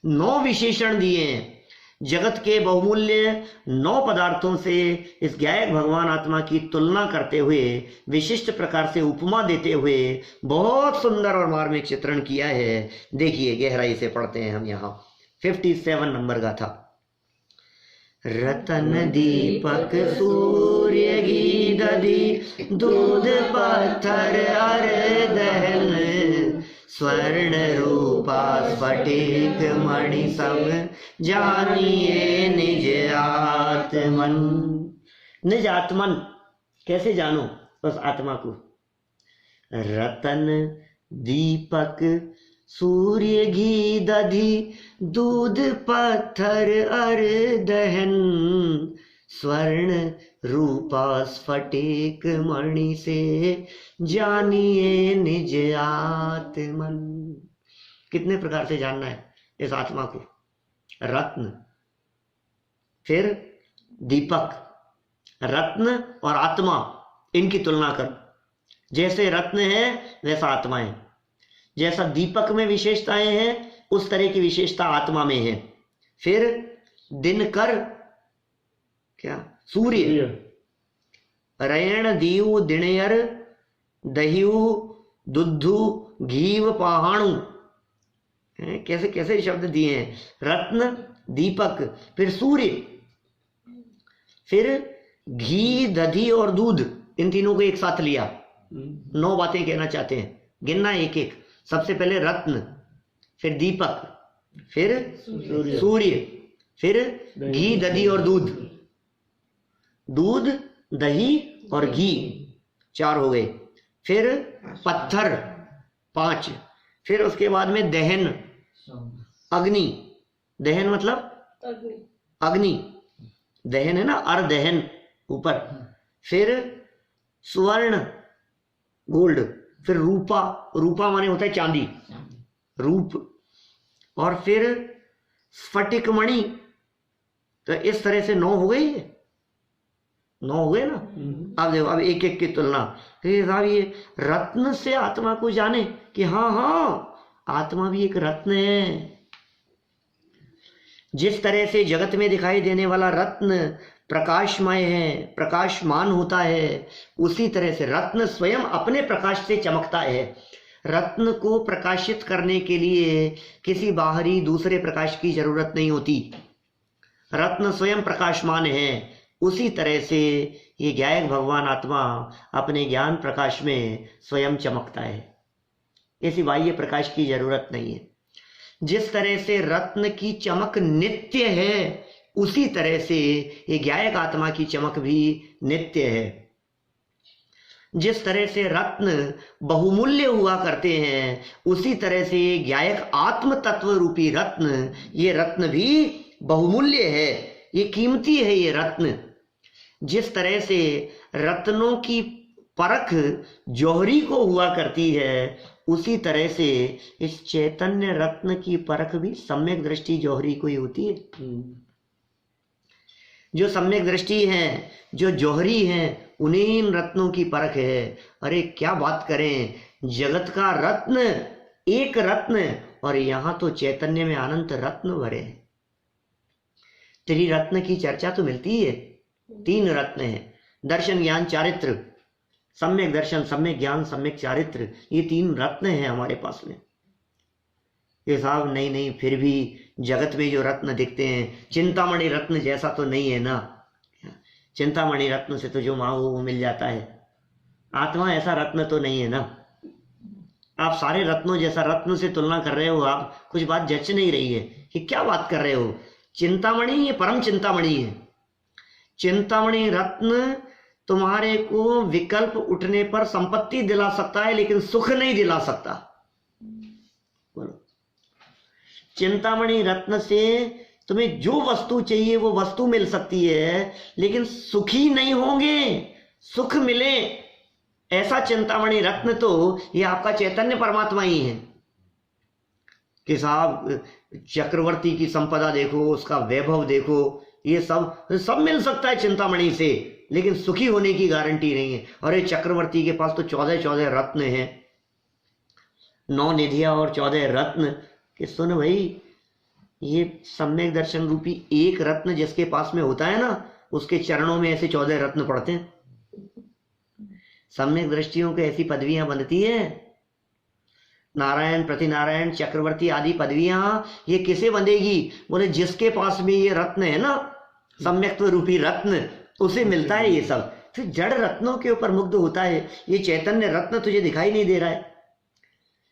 9 विशेषण दिए हैं। जगत के बहुमूल्य 9 पदार्थों से इस ज्ञायक भगवान आत्मा की तुलना करते हुए, विशिष्ट प्रकार से उपमा देते हुए बहुत सुंदर और मार्मिक चित्रण किया है। देखिए, गहराई से पढ़ते हैं हम यहाँ 57 नंबर गाथा। रतन दीपक सूर्य घी दधि दूध पत्थर अर दहन, स्वर्ण रूपा स्फटिक मणि सब, जानिए निज आत्मन। निज आत्मन कैसे जानो उस आत्मा को? रतन दीपक सूर्य घी दधि दूध पत्थर अर दहन, स्वर्ण रूपा स्फटिक मणि से, जानिए निज आत्मन। कितने प्रकार से जानना है इस आत्मा को? रत्न, फिर दीपक, रत्न और आत्मा, इनकी तुलना कर। जैसे रत्न है वैसा आत्मा है, जैसा दीपक में विशेषताएं हैं उस तरह की विशेषता आत्मा में है। फिर दिनकर, क्या? सूर्य, रयण दीव दिणयर दहियु दुद्धु घीव पहाणु। कैसे कैसे शब्द दिए हैं? रत्न, दीपक, फिर सूर्य, फिर घी, दधी और दूध, इन तीनों को एक साथ लिया। 9 बातें कहना चाहते हैं, गिनना एक एक। सबसे पहले रत्न, फिर दीपक, फिर सूर्य, फिर घी, दधी और दूध। दूध, दही और घी 4 हो गए। फिर पत्थर 5, फिर उसके बाद में दहन, अग्नि। दहन मतलब अग्नि, दहन है ना, अर्धदहन ऊपर। फिर स्वर्ण, गोल्ड। फिर रूपा, रूपा माने होता है चांदी, रूप। और फिर स्फटिक मणि। तो इस तरह से 9 हो गई, 9 हो गए ना। अब देखो, अब एक एक की तुलना। तो साहब ये रत्न से आत्मा को जाने कि हाँ हाँ आत्मा भी एक रत्न है। जिस तरह से जगत में दिखाई देने वाला रत्न प्रकाशमय है, प्रकाशमान होता है, उसी तरह से रत्न स्वयं अपने प्रकाश से चमकता है। रत्न को प्रकाशित करने के लिए किसी बाहरी दूसरे प्रकाश की जरूरत नहीं होती। रत्न स्वयं प्रकाशमान है। उसी तरह से ये ज्ञायक भगवान आत्मा अपने ज्ञान प्रकाश में स्वयं चमकता है। किसी बाह्य प्रकाश की जरूरत नहीं है। जिस तरह से रत्न की चमक नित्य है, उसी तरह से ये ज्ञायक आत्मा की चमक भी नित्य है। जिस तरह से रत्न बहुमूल्य हुआ करते हैं, उसी तरह से ये ज्ञायक आत्म तत्व रूपी रत्न, ये रत्न भी बहुमूल्य है, ये कीमती है ये रत्न। जिस तरह से रत्नों की परख जौहरी को हुआ करती है, उसी तरह से इस चैतन्य रत्न की परख भी सम्यक दृष्टि जौहरी को ही होती है। जो सम्यक दृष्टि है, जो जौहरी हैं, उन्हीं इन रत्नों की परख है। अरे क्या बात करें, जगत का रत्न एक रत्न, और यहां तो चैतन्य में अनंत रत्न भरे हैं। त्रिरत्न की चर्चा तो मिलती है। 3 रत्न हैं, दर्शन, ज्ञान, चारित्र। सम्यक दर्शन, सम्यक ज्ञान, सम्यक चारित्र, ये 3 रत्न हैं हमारे पास में। ये साहब नहीं, फिर भी जगत में जो रत्न दिखते हैं, चिंतामणि रत्न जैसा तो नहीं है ना। चिंतामणि रत्न से तो जो मांगो वो मिल जाता है। आत्मा ऐसा रत्न तो नहीं है ना। आप सारे रत्नों जैसा रत्न से तुलना कर रहे हो, आप कुछ बात जच नहीं रही है कि क्या बात कर रहे हो। चिंतामणि ये परम चिंतामणि है। चिंतामणि रत्न तुम्हारे को विकल्प उठने पर संपत्ति दिला सकता है, लेकिन सुख नहीं दिला सकता। बोलो, चिंतामणि रत्न से तुम्हें जो वस्तु चाहिए वो वस्तु मिल सकती है, लेकिन सुखी नहीं होंगे। सुख मिले ऐसा चिंतामणि रत्न तो ये आपका चैतन्य परमात्मा ही है। कि साहब चक्रवर्ती की संपदा देखो, उसका वैभव देखो, ये सब मिल सकता है चिंतामणि से, लेकिन सुखी होने की गारंटी नहीं है। और ये चक्रवर्ती के पास तो 14 रत्न हैं, 9 निधियां और 14 रत्न। कि सुन भाई, ये सम्यक दर्शन रूपी एक रत्न जिसके पास में होता है ना, उसके चरणों में ऐसे 14 रत्न पड़ते हैं। सम्यक दृष्टियों को ऐसी पदवियां बनती है, नारायण, प्रतिनारायण, चक्रवर्ती आदि पदवियां, ये किसे बंधेगी? बोले जिसके पास में ये रत्न है ना, सम्यक्त्व रूपी रत्न, उसे मिलता है ये सब। फिर जड़ रत्नों के ऊपर मुग्ध होता है। ये चैतन्य रत्न तुझे दिखाई नहीं दे रहा है।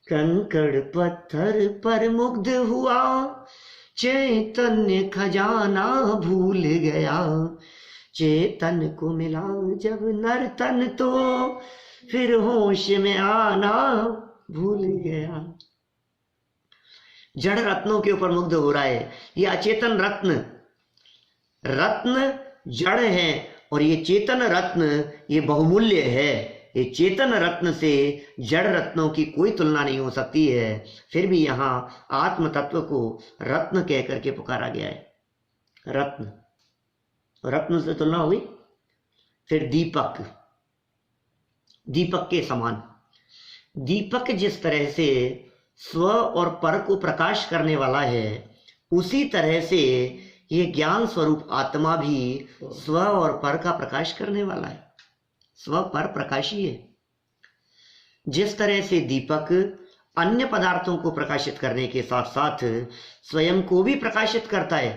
कंकड़ पत्थर पर मुग्ध हुआ, चैतन्य खजाना भूल गया। चेतन को मिला जब नर्तन, तो फिर होश में आना भूल गया। जड़ रत्नों के ऊपर मुग्ध हो रहा है। ये अचेतन रत्न, रत्न जड़ है और ये चेतन रत्न ये बहुमूल्य है। ये चेतन रत्न से जड़ रत्नों की कोई तुलना नहीं हो सकती है। फिर भी यहाँ आत्म तत्व को रत्न कह करके पुकारा गया है। रत्न, रत्न से तुलना हुई। फिर दीपक, दीपक के समान। दीपक जिस तरह से स्व और पर को प्रकाश करने वाला है, उसी तरह से ये ज्ञान स्वरूप आत्मा भी स्व और पर का प्रकाश करने वाला है। स्व पर प्रकाशी है। जिस तरह से दीपक अन्य पदार्थों को प्रकाशित करने के साथ साथ स्वयं को भी प्रकाशित करता है।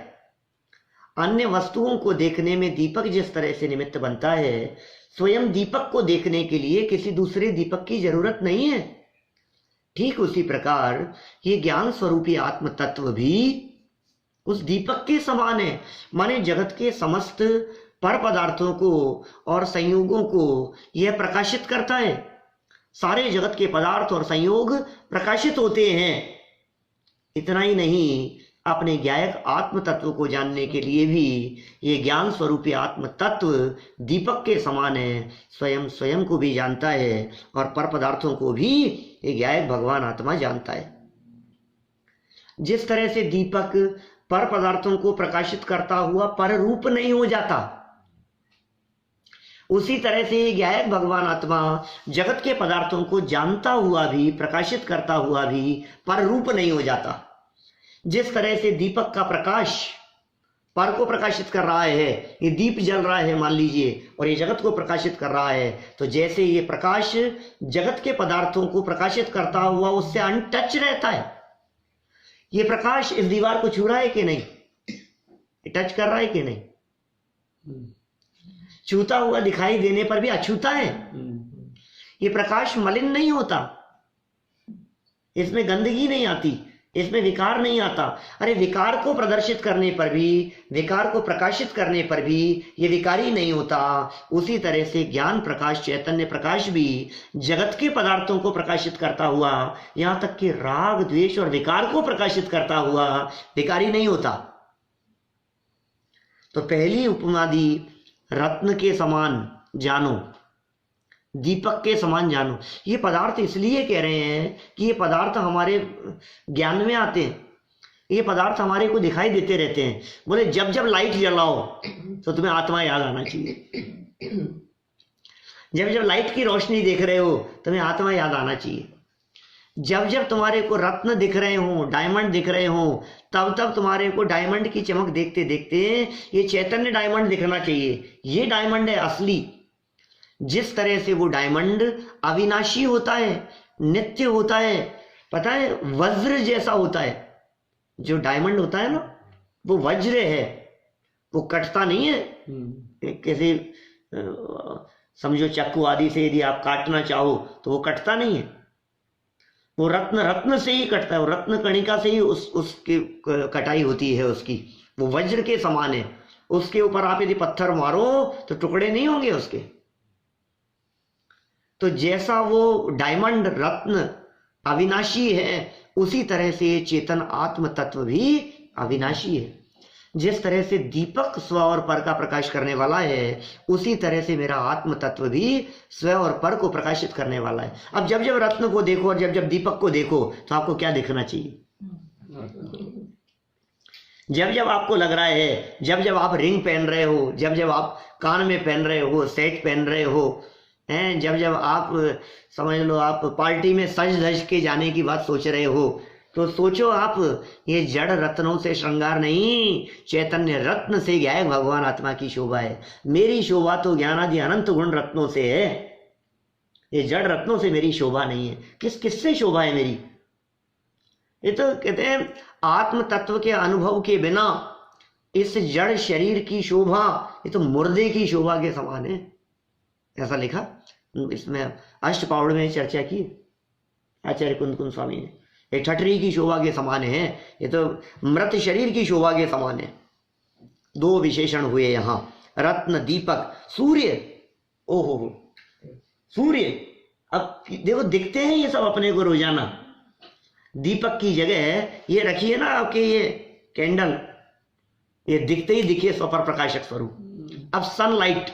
अन्य वस्तुओं को देखने में दीपक जिस तरह से निमित्त बनता है, स्वयं दीपक को देखने के लिए किसी दूसरे दीपक की जरूरत नहीं है। ठीक उसी प्रकार ये ज्ञान स्वरूपी आत्म तत्व भी उस दीपक के समान है। माने जगत के समस्त पर पदार्थों को और संयोगों को यह प्रकाशित करता है। सारे जगत के पदार्थ और संयोग प्रकाशित होते हैं। इतना ही नहीं, अपने ज्ञायक आत्म तत्व को जानने के लिए भी ये ज्ञान स्वरूपी आत्म तत्व दीपक के समान है। स्वयं स्वयं को भी जानता है और पर पदार्थों को भी ये ज्ञायक भगवान आत्मा जानता है। जिस तरह से दीपक पर पदार्थों को प्रकाशित करता हुआ पर रूप नहीं हो जाता, उसी तरह से ये ज्ञायक भगवान आत्मा जगत के पदार्थों को जानता हुआ भी, प्रकाशित करता हुआ भी पर रूप नहीं हो जाता। जिस तरह से दीपक का प्रकाश पर को प्रकाशित कर रहा है, ये दीप जल रहा है मान लीजिए, और ये जगत को प्रकाशित कर रहा है, तो जैसे ये प्रकाश जगत के पदार्थों को प्रकाशित करता हुआ उससे अनटच रहता है। ये प्रकाश इस दीवार को छू रहा है कि नहीं? टच कर रहा है कि नहीं? छूता हुआ दिखाई देने पर भी अछूता है। ये प्रकाश मलिन नहीं होता, इसमें गंदगी नहीं आती, इसमें विकार नहीं आता। अरे विकार को प्रदर्शित करने पर भी, विकार को प्रकाशित करने पर भी ये विकारी नहीं होता। उसी तरह से ज्ञान प्रकाश, चैतन्य प्रकाश भी जगत के पदार्थों को प्रकाशित करता हुआ, यहाँ तक कि राग द्वेष और विकार को प्रकाशित करता हुआ विकारी नहीं होता। तो पहली उपमा दी, रत्न के समान जानो, दीपक के समान जानो। ये पदार्थ इसलिए कह रहे हैं कि ये पदार्थ हमारे ज्ञान में आते हैं, ये पदार्थ हमारे को दिखाई देते रहते हैं। बोले जब जब लाइट जलाओ तो तुम्हें आत्मा याद आना चाहिए। जब जब लाइट की रोशनी देख रहे हो तुम्हें आत्मा याद आना चाहिए। जब जब तुम्हारे को रत्न दिख रहे हो, डायमंड दिख रहे हो, तब तब तुम्हारे को डायमंड की चमक देखते देखते ये चैतन्य डायमंड दिखना चाहिए। ये डायमंड है असली। जिस तरह से वो डायमंड अविनाशी होता है, नित्य होता है, पता है वज्र जैसा होता है। जो डायमंड होता है ना वो वज्र है, वो कटता नहीं है। किसी समझो चाकू आदि से यदि आप काटना चाहो तो वो कटता नहीं है। वो रत्न से ही कटता है, वो रत्न कणिका से ही उसकी कटाई होती है उसकी। वो वज्र के समान है। उसके ऊपर आप यदि पत्थर मारो तो टुकड़े नहीं होंगे उसके। तो जैसा वो डायमंड रत्न अविनाशी है, उसी तरह से चेतन आत्म तत्व भी अविनाशी है। जिस तरह से दीपक स्व और पर का प्रकाश करने वाला है, उसी तरह से मेरा आत्म तत्व भी स्व और पर को प्रकाशित करने वाला है। अब जब जब रत्न को देखो और जब जब दीपक को देखो तो आपको क्या दिखना चाहिए? जब जब आपको लग रहा है, जब जब आप रिंग पहन रहे हो, जब जब आप कान में पहन रहे हो, सेट पहन रहे हो, हैं, जब जब आप समझ लो आप पार्टी में सज धज के जाने की बात सोच रहे हो, तो सोचो आप ये जड़ रत्नों से श्रृंगार नहीं, चैतन्य रत्न से क्या है भगवान आत्मा की शोभा है। मेरी शोभा तो ज्ञानादि अनंत गुण रत्नों से है, ये जड़ रत्नों से मेरी शोभा नहीं है। किससे शोभा है मेरी? ये तो कहते हैं आत्म तत्व के अनुभव के बिना इस जड़ शरीर की शोभा ये तो मुर्दे की शोभा के समान है, ऐसा लिखा इसमें अष्टपावड़ में चर्चा की आचार्य कुंद स्वामी ने। ये ठठरी की शोभा के समान है, ये तो मृत शरीर की शोभा के समान है। दो विशेषण हुए यहाँ, रत्न, दीपक, सूर्य। ओहो सूर्य, अब देखो दिखते हैं ये सब अपने को रोजाना। दीपक की जगह ये रखिए ना आपके ये कैंडल, ये दिखते ही दिखिए स्वपर प्रकाशक स्वरूप। अब सनलाइट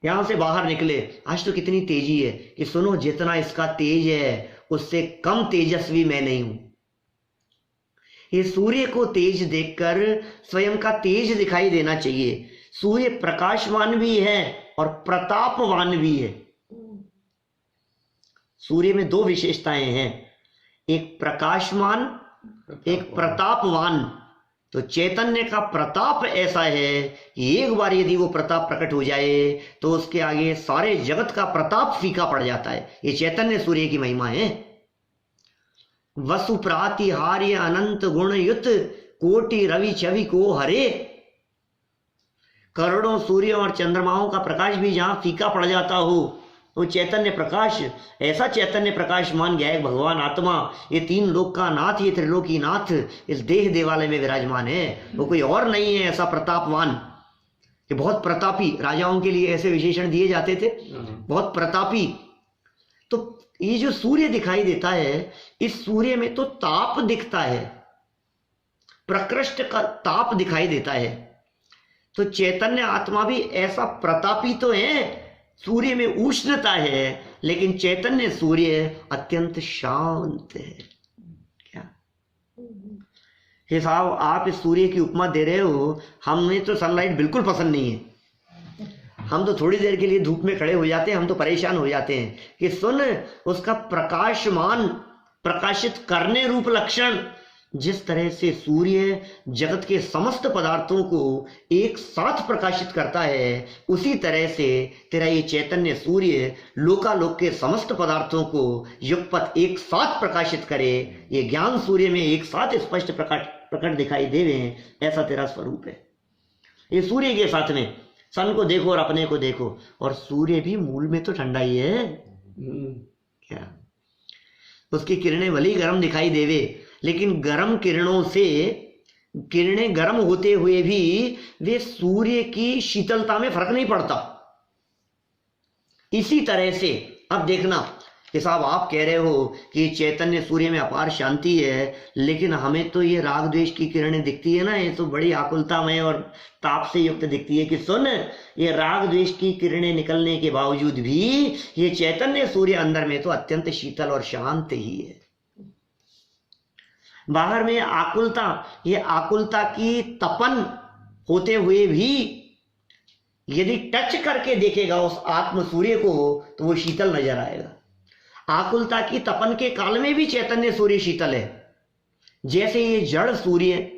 यहां से बाहर निकले, आज तो कितनी तेजी है कि सुनो जितना इसका तेज है उससे कम तेजस्वी मैं नहीं हूं। ये सूर्य को तेज देखकर स्वयं का तेज दिखाई देना चाहिए। सूर्य प्रकाशवान भी है और प्रतापवान भी है। सूर्य में दो विशेषताएं हैं, एक प्रकाशमान, एक प्रतापवान। तो चैतन्य का प्रताप ऐसा है कि एक बार यदि वो प्रताप प्रकट हो जाए तो उसके आगे सारे जगत का प्रताप फीका पड़ जाता है। ये चैतन्य सूर्य की महिमा है। वसु प्रातिहार्य अनंत गुण युत कोटि रवि छवि को हरे। करोड़ों सूर्य और चंद्रमाओं का प्रकाश भी जहां फीका पड़ जाता हो, वो चैतन्य प्रकाश, ऐसा चैतन्य प्रकाश मान गया है भगवान आत्मा। ये तीन लोक का नाथ, ये त्रिलोकी नाथ इस देह देवालय में विराजमान है। वो कोई और नहीं है ऐसा प्रतापवान। ये बहुत प्रतापी, राजाओं के लिए ऐसे विशेषण दिए जाते थे, बहुत प्रतापी। तो ये जो सूर्य दिखाई देता है, इस सूर्य में तो ताप दिखता है, प्रकृष्ट का ताप दिखाई देता है। तो चैतन्य आत्मा भी ऐसा प्रतापी तो है। सूर्य में उष्णता है लेकिन चैतन्य सूर्य अत्यंत शांत है। क्या हे साहब, आप इस सूर्य की उपमा दे रहे हो, हमें तो सनलाइट बिल्कुल पसंद नहीं है। हम तो थोड़ी देर के लिए धूप में खड़े हो जाते हैं, हम तो परेशान हो जाते हैं कि सुन उसका प्रकाशमान, प्रकाशित करने रूप लक्षण, जिस तरह से सूर्य जगत के समस्त पदार्थों को एक साथ प्रकाशित करता है, उसी तरह से तेरा ये चैतन्य सूर्य लोकालोक के समस्त पदार्थों को युगपत एक साथ प्रकाशित करे। ये ज्ञान सूर्य में एक साथ स्पष्ट प्रकट दिखाई देवे, ऐसा तेरा स्वरूप है। ये सूर्य के साथ में सन को देखो और अपने को देखो, और सूर्य भी मूल में तो ठंडा ही है। क्या उसकी किरणें भली गर्म दिखाई देवे, लेकिन गर्म किरणों से, किरणें गर्म होते हुए भी वे सूर्य की शीतलता में फर्क नहीं पड़ता। इसी तरह से अब देखना कि साहब आप कह रहे हो कि चैतन्य सूर्य में अपार शांति है, लेकिन हमें तो ये राग द्वेष की किरणें दिखती है ना, ये तो बड़ी आकुलतामय और ताप से युक्त दिखती है। कि सुन, ये राग द्वेष की किरणें निकलने के बावजूद भी ये चैतन्य सूर्य अंदर में तो अत्यंत शीतल और शांत ही है। बाहर में आकुलता, ये आकुलता की तपन होते हुए भी यदि टच करके देखेगा उस आत्म सूर्य को तो वो शीतल नजर आएगा। आकुलता की तपन के काल में भी चैतन्य सूर्य शीतल है। जैसे ये जड़ सूर्य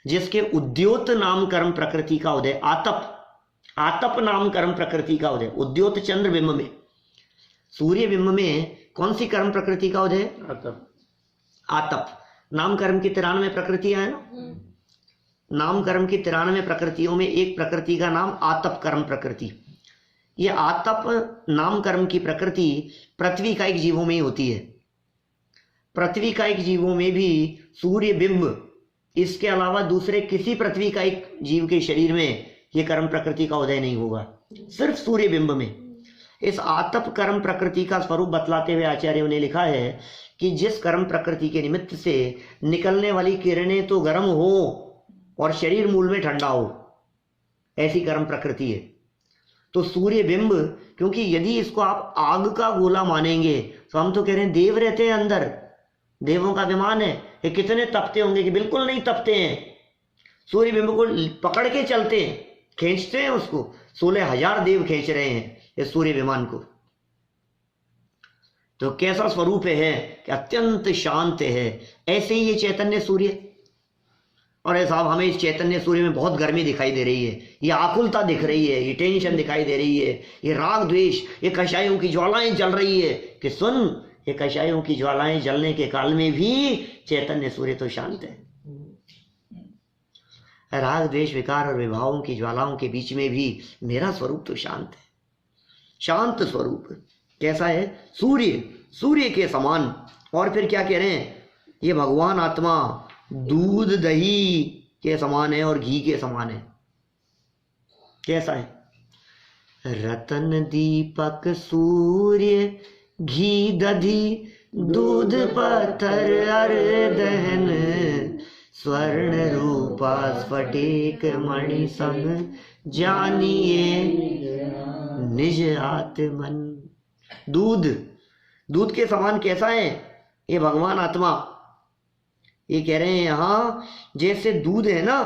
जिसके उद्योत नाम कर्म प्रकृति का उदय, आतप नाम कर्म प्रकृति का उदय, उद्योत चंद्र बिंब में, सूर्य बिंब में कौन सी कर्म प्रकृति का उदय? आतप। नाम कर्म की 93 प्रकृतियां है ना, नाम कर्म की 93 प्रकृतियों में एक प्रकृति का नाम आतप कर्म प्रकृति। ये आतप नाम कर्म की प्रकृति पृथ्वी का एक जीवों में ही होती है। पृथ्वी का एक जीवों में भी सूर्य बिंब, इसके अलावा दूसरे किसी पृथ्वी का एक जीव के शरीर में ये कर्म प्रकृति का उदय नहीं होगा, सिर्फ सूर्य बिंब में। इस आतप कर्म प्रकृति का स्वरूप बतलाते हुए आचार्यों ने लिखा है कि जिस कर्म प्रकृति के निमित्त से निकलने वाली किरणें तो गर्म हो और शरीर मूल में ठंडा हो, ऐसी कर्म प्रकृति है। तो सूर्य बिंब, क्योंकि यदि इसको आप आग का गोला मानेंगे तो हम तो कह रहे हैं देव रहते हैं अंदर, देवों का विमान है, ये कितने तपते होंगे कि बिल्कुल नहीं तपते हैं। सूर्य बिंब को पकड़ के चलते हैं, खींचते हैं उसको। 16,000 देव खींच रहे हैं इस सूर्य विमान को। तो कैसा स्वरूप है कि अत्यंत शांत है। ऐसे ही ये चैतन्य सूर्य। और साहब हमें इस चैतन्य सूर्य में बहुत गर्मी दिखाई दे रही है, ये आकुलता दिख रही है, ये टेंशन दिखाई दे रही है, ये राग द्वेष, ये कषायों की ज्वालाएं जल रही है कि सुन, ये कषायों की ज्वालाएं जलने के काल में भी चैतन्य सूर्य तो शांत है। राग द्वेष विकार और विभावों की ज्वालाओं के बीच में भी मेरा स्वरूप तो शांत है, शांत स्वरूप। कैसा है? सूर्य, सूर्य के समान। और फिर क्या कह रहे हैं? ये भगवान आत्मा दूध दही के समान है और घी के समान है। कैसा है? रतन दीपक सूर्य घी दधी दूध पत्थर अर दहन स्वर्ण रूपा स्फटिक मणि संग जानिए निज आत्मन। दूध, दूध के समान कैसा है? ये भगवान आत्मा। ये कह रहे हैं यहां जैसे दूध है ना,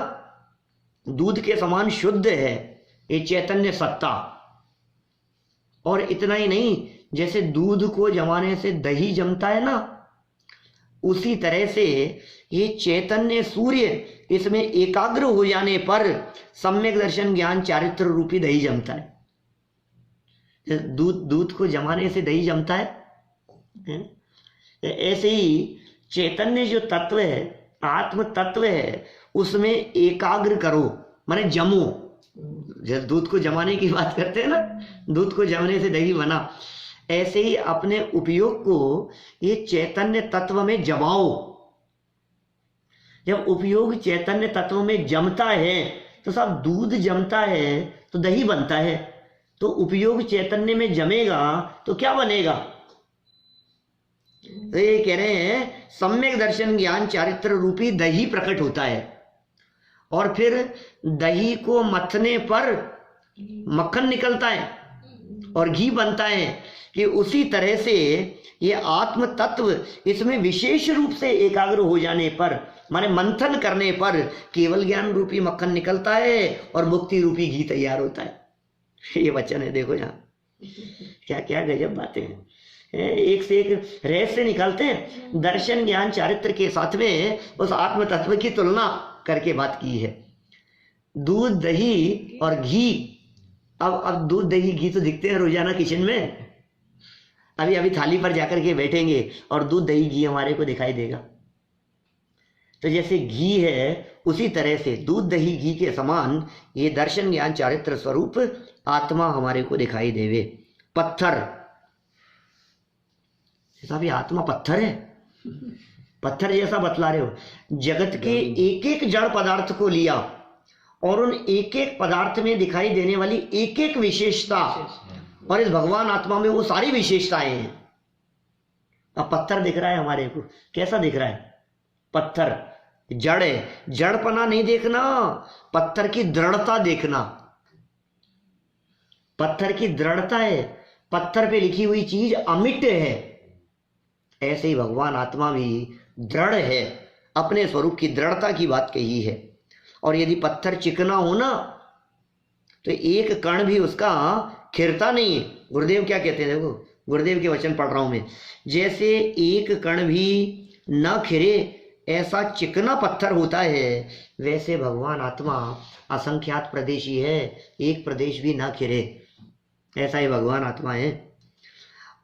दूध के समान शुद्ध है ये चैतन्य सत्ता। और इतना ही नहीं, जैसे दूध को जमाने से दही जमता है ना, उसी तरह से ये चैतन्य सूर्य, इसमें एकाग्र हो जाने पर सम्यक दर्शन ज्ञान चारित्र रूपी दही जमता है। दूध को जमाने से दही जमता है। ऐसे ही चैतन्य जो तत्व है, आत्म तत्व है, उसमें एकाग्र करो, माने जमो। जब दूध को जमाने की बात करते हैं ना, दूध को जमने से दही बना, ऐसे ही अपने उपयोग को ये चैतन्य तत्व में जमाओ। जब उपयोग चैतन्य तत्व में जमता है तो सब दूध जमता है तो दही बनता है। तो उपयोग चैतन्य में जमेगा तो क्या बनेगा? तो ये कह रहे हैं सम्यक दर्शन ज्ञान चारित्र रूपी दही प्रकट होता है। और फिर दही को मथने पर मक्खन निकलता है और घी बनता है। कि उसी तरह से ये आत्म तत्व, इसमें विशेष रूप से एकाग्र हो जाने पर, माने मंथन करने पर केवल ज्ञान रूपी मक्खन निकलता है और मुक्ति रूपी घी तैयार होता है। ये वचन है, देखो यहाँ क्या क्या गजब बातें हैं। एक से एक रहस्य निकालते हैं। दर्शन ज्ञान चारित्र के साथ में उस आत्म तत्व की तुलना करके बात की है। दूध दही और घी, अब दूध दही घी तो दिखते हैं रोजाना किचन में। अभी अभी थाली पर जाकर के बैठेंगे और दूध दही घी हमारे को दिखाई देगा। तो जैसे घी है उसी तरह से दूध दही घी के समान ये दर्शन ज्ञान चारित्र स्वरूप आत्मा हमारे को दिखाई देवे। पत्थर, साहब ये आत्मा पत्थर है, पत्थर जैसा बतला रहे हो। जगत के एक एक जड़ पदार्थ को लिया और उन एक एक पदार्थ में दिखाई देने वाली एक एक विशेषता, और इस भगवान आत्मा में वो सारी विशेषताएं हैं। अब पत्थर दिख रहा है हमारे को, कैसा दिख रहा है? पत्थर जड़ है, जड़पना नहीं देखना, पत्थर की दृढ़ता देखना। पत्थर की दृढ़ता है, पत्थर पे लिखी हुई चीज अमिट है। ऐसे ही भगवान आत्मा भी दृढ़ है, अपने स्वरूप की दृढ़ता की बात कही है। और यदि पत्थर चिकना हो ना तो एक कण भी उसका खिरता नहीं है। गुरुदेव क्या कहते हैं, देखो गुरुदेव के वचन पढ़ रहा हूं मैं। जैसे एक कण भी न खिरे ऐसा चिकना पत्थर होता है, वैसे भगवान आत्मा असंख्यात प्रदेशी है, एक प्रदेश भी न खिरे, ऐसा ही भगवान आत्मा है।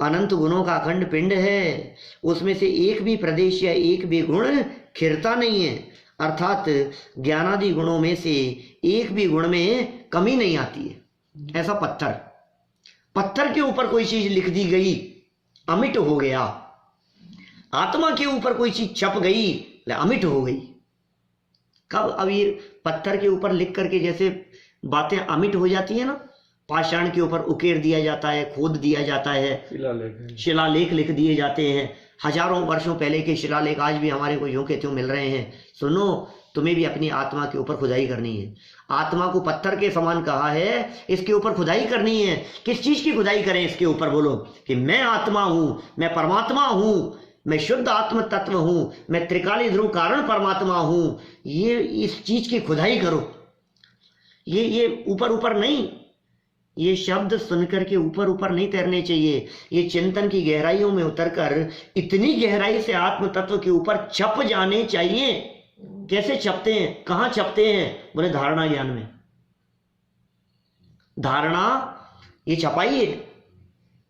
अनंत गुणों का अखंड पिंड है, उसमें से एक भी प्रदेश या एक भी गुण खिरता नहीं है। अर्थात ज्ञानादि गुणों में से एक भी गुण में कमी नहीं आती है। ऐसा पत्थर, पत्थर के ऊपर कोई चीज लिख दी गई, अमिट हो गया। आत्मा के ऊपर कोई चीज छप गई, अमिट हो गई। कब? अब ये पत्थर के ऊपर लिख करके जैसे बातें अमिट हो जाती है ना, पाषाण के ऊपर उकेर दिया जाता है, खोद दिया जाता है, शिलालेख लिख दिए जाते हैं। हजारों वर्षों पहले के शिलालेख आज भी हमारे को यूं के त्यों मिल रहे हैं। सुनो, तुम्हें भी अपनी आत्मा के ऊपर खुदाई करनी है। आत्मा को पत्थर के समान कहा है, इसके ऊपर खुदाई करनी है। किस चीज की खुदाई करें इसके ऊपर? बोलो कि मैं आत्मा हूं, मैं परमात्मा हूं, मैं शुद्ध आत्म तत्व हूं, मैं त्रिकाली ध्रुव कारण परमात्मा हूं, ये इस चीज की खुदाई करो। ये ऊपर ऊपर नहीं, ये शब्द सुनकर के ऊपर ऊपर नहीं तैरने चाहिए, ये चिंतन की गहराइयों में उतरकर इतनी गहराई से आत्म तत्व के ऊपर छप जाने चाहिए। कैसे छपते हैं, कहां छपते हैं? बोले धारणा ज्ञान में। धारणा ये छपाई है।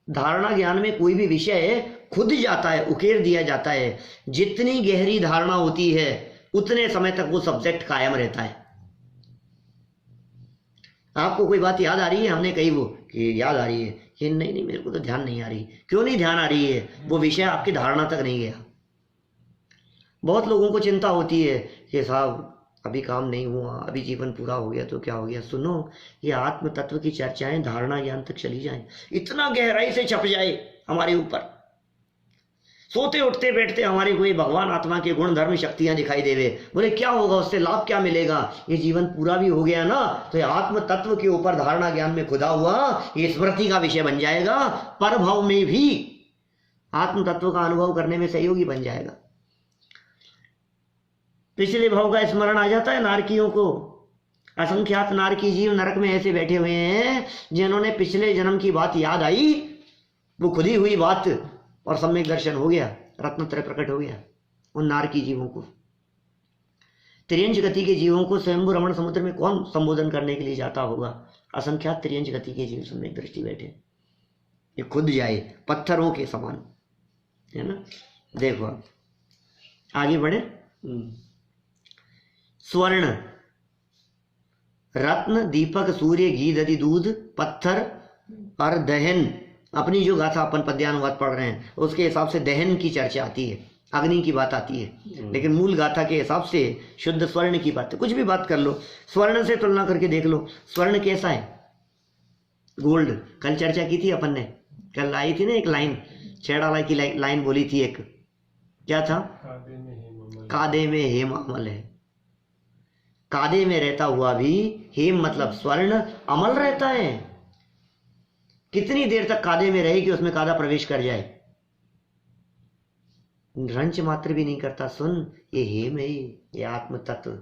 धारणा ज्ञान में कोई भी विषय खुद जाता है, उकेर दिया जाता है। जितनी गहरी धारणा होती है उतने समय तक वो सब्जेक्ट कायम रहता है। आपको कोई बात याद आ रही है, हमने कही वो कि याद आ रही है, ये नहीं मेरे को तो ध्यान नहीं आ रही। क्यों नहीं ध्यान आ रही है? वो विषय आपकी धारणा तक नहीं गया। बहुत लोगों को चिंता होती है कि साहब अभी काम नहीं हुआ, अभी जीवन पूरा हो गया तो क्या हो गया। सुनो, ये आत्म तत्व की चर्चाएं धारणा ज्ञान तक चली जाएं, इतना गहराई से छप जाए हमारे ऊपर, सोते उठते बैठते हमारे कोई भगवान आत्मा के गुण धर्म शक्तियां दिखाई देवे। बोले क्या होगा उससे, लाभ क्या मिलेगा? ये जीवन पूरा भी हो गया ना, तो ये आत्म तत्व के ऊपर धारणा ज्ञान में खुदा हुआ ये स्मृति का विषय बन जाएगा। पर भाव में भी आत्म तत्व का अनुभव करने में सहयोगी बन जाएगा। पिछले भाव का स्मरण आ जाता है नारकियों को। असंख्यात नारकी जीव नरक में ऐसे बैठे हुए हैं जिन्होंने पिछले जन्म की बात याद आई, वो खुदी हुई बात, और सम्यक दर्शन हो गया, रत्नत्रय प्रकट हो गया उन नारकी जीवों को। त्रियंज गति के जीवों को स्वयंभू रमण समुद्र में कौन संबोधन करने के लिए जाता होगा? असंख्यात त्रियंज गति के जीव सम्यक दृष्टि बैठे, ये खुद जाए पत्थरों के समान, है ना। देखो आप आगे बढ़े। स्वर्ण, रत्न, दीपक, सूर्य, घी, दधि, दूध, पत्थर और दहन। अपनी जो गाथा अपन पद्यानुवाद पढ़ रहे हैं उसके हिसाब से दहन की चर्चा आती है, अग्नि की बात आती है, लेकिन मूल गाथा के हिसाब से शुद्ध स्वर्ण की बात है। कुछ भी बात कर लो, स्वर्ण से तुलना करके देख लो, स्वर्ण कैसा है? गोल्ड। कल चर्चा की थी अपन ने, कल आई थी ना एक लाइन, छेड़ाला की लाइन बोली थी एक, क्या था? कादे में हेम अमल है। कादे में रहता हुआ भी हेम मतलब स्वर्ण अमल रहता है। कितनी देर तक कादे में रहे कि उसमें कादा प्रवेश कर जाए? रंच मात्र भी नहीं करता। सुन, ये हेम है, ये आत्म तत्व,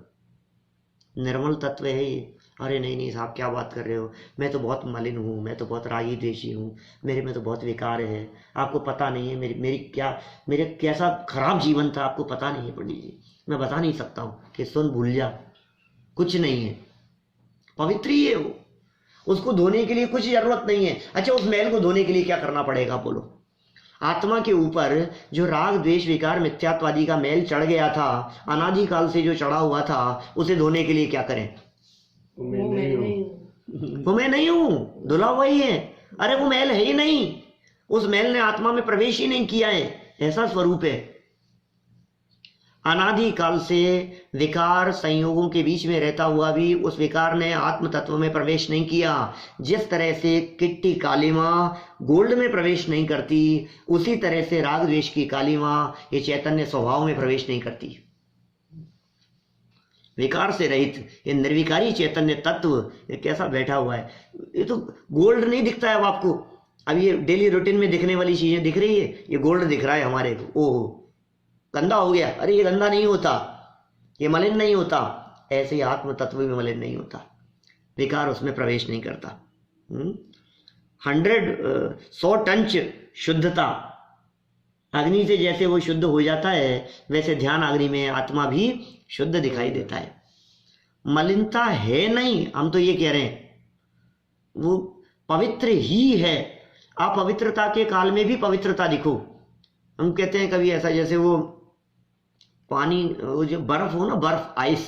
निर्मल तत्व है ये। अरे नहीं साहब क्या बात कर रहे हो, मैं तो बहुत मलिन हूँ, मैं तो बहुत रागी द्वेषी हूँ, मेरे में तो बहुत विकार है, आपको पता नहीं है मेरे कैसा खराब जीवन था, आपको पता नहीं है पंडित जी, मैं बता नहीं सकता हूँ। कि सुन, भूल जा, कुछ नहीं है, पवित्र ही है वो, उसको धोने के लिए कुछ जरूरत नहीं है। अच्छा, उस मैल को धोने के लिए क्या करना पड़ेगा बोलो? आत्मा के ऊपर जो राग द्वेष विकार मिथ्यात्वादी का मैल चढ़ गया था, अनादि काल से जो चढ़ा हुआ था, उसे धोने के लिए क्या करें? वो मैं नहीं हूं, धुला हुआ ही है। अरे वो मैल है ही नहीं, उस मैल ने आत्मा में प्रवेश ही नहीं किया है, ऐसा स्वरूप है। अनादि काल से विकार संयोगों के बीच में रहता हुआ भी उस विकार ने आत्म तत्व में प्रवेश नहीं किया। जिस तरह से किट्टी कालीमा गोल्ड में प्रवेश नहीं करती, उसी तरह से राग द्वेष की कालीमा ये चैतन्य स्वभाव में प्रवेश नहीं करती। विकार से रहित ये निर्विकारी चैतन्य तत्व ये कैसा बैठा हुआ है। ये तो गोल्ड नहीं दिखता है अब आपको, अब ये डेली रूटीन में दिखने वाली चीजें दिख रही है, ये गोल्ड दिख रहा है हमारे को। ओहो गंदा हो गया, अरे ये गंदा नहीं होता, ये मलिन नहीं होता। ऐसे ही आत्म तत्व भी मलिन नहीं होता, विकार उसमें प्रवेश नहीं करता। 100 टंच शुद्धता अग्नि से जैसे वो शुद्ध हो जाता है, वैसे ध्यान अग्नि में आत्मा भी शुद्ध दिखाई देता है। मलिनता है नहीं, हम तो ये कह रहे हैं वो पवित्र ही है। अपवित्रता के काल में भी पवित्रता दिखो। हम कहते हैं कभी ऐसा, जैसे वो पानी, वो जो बर्फ हो ना, बर्फ आइस,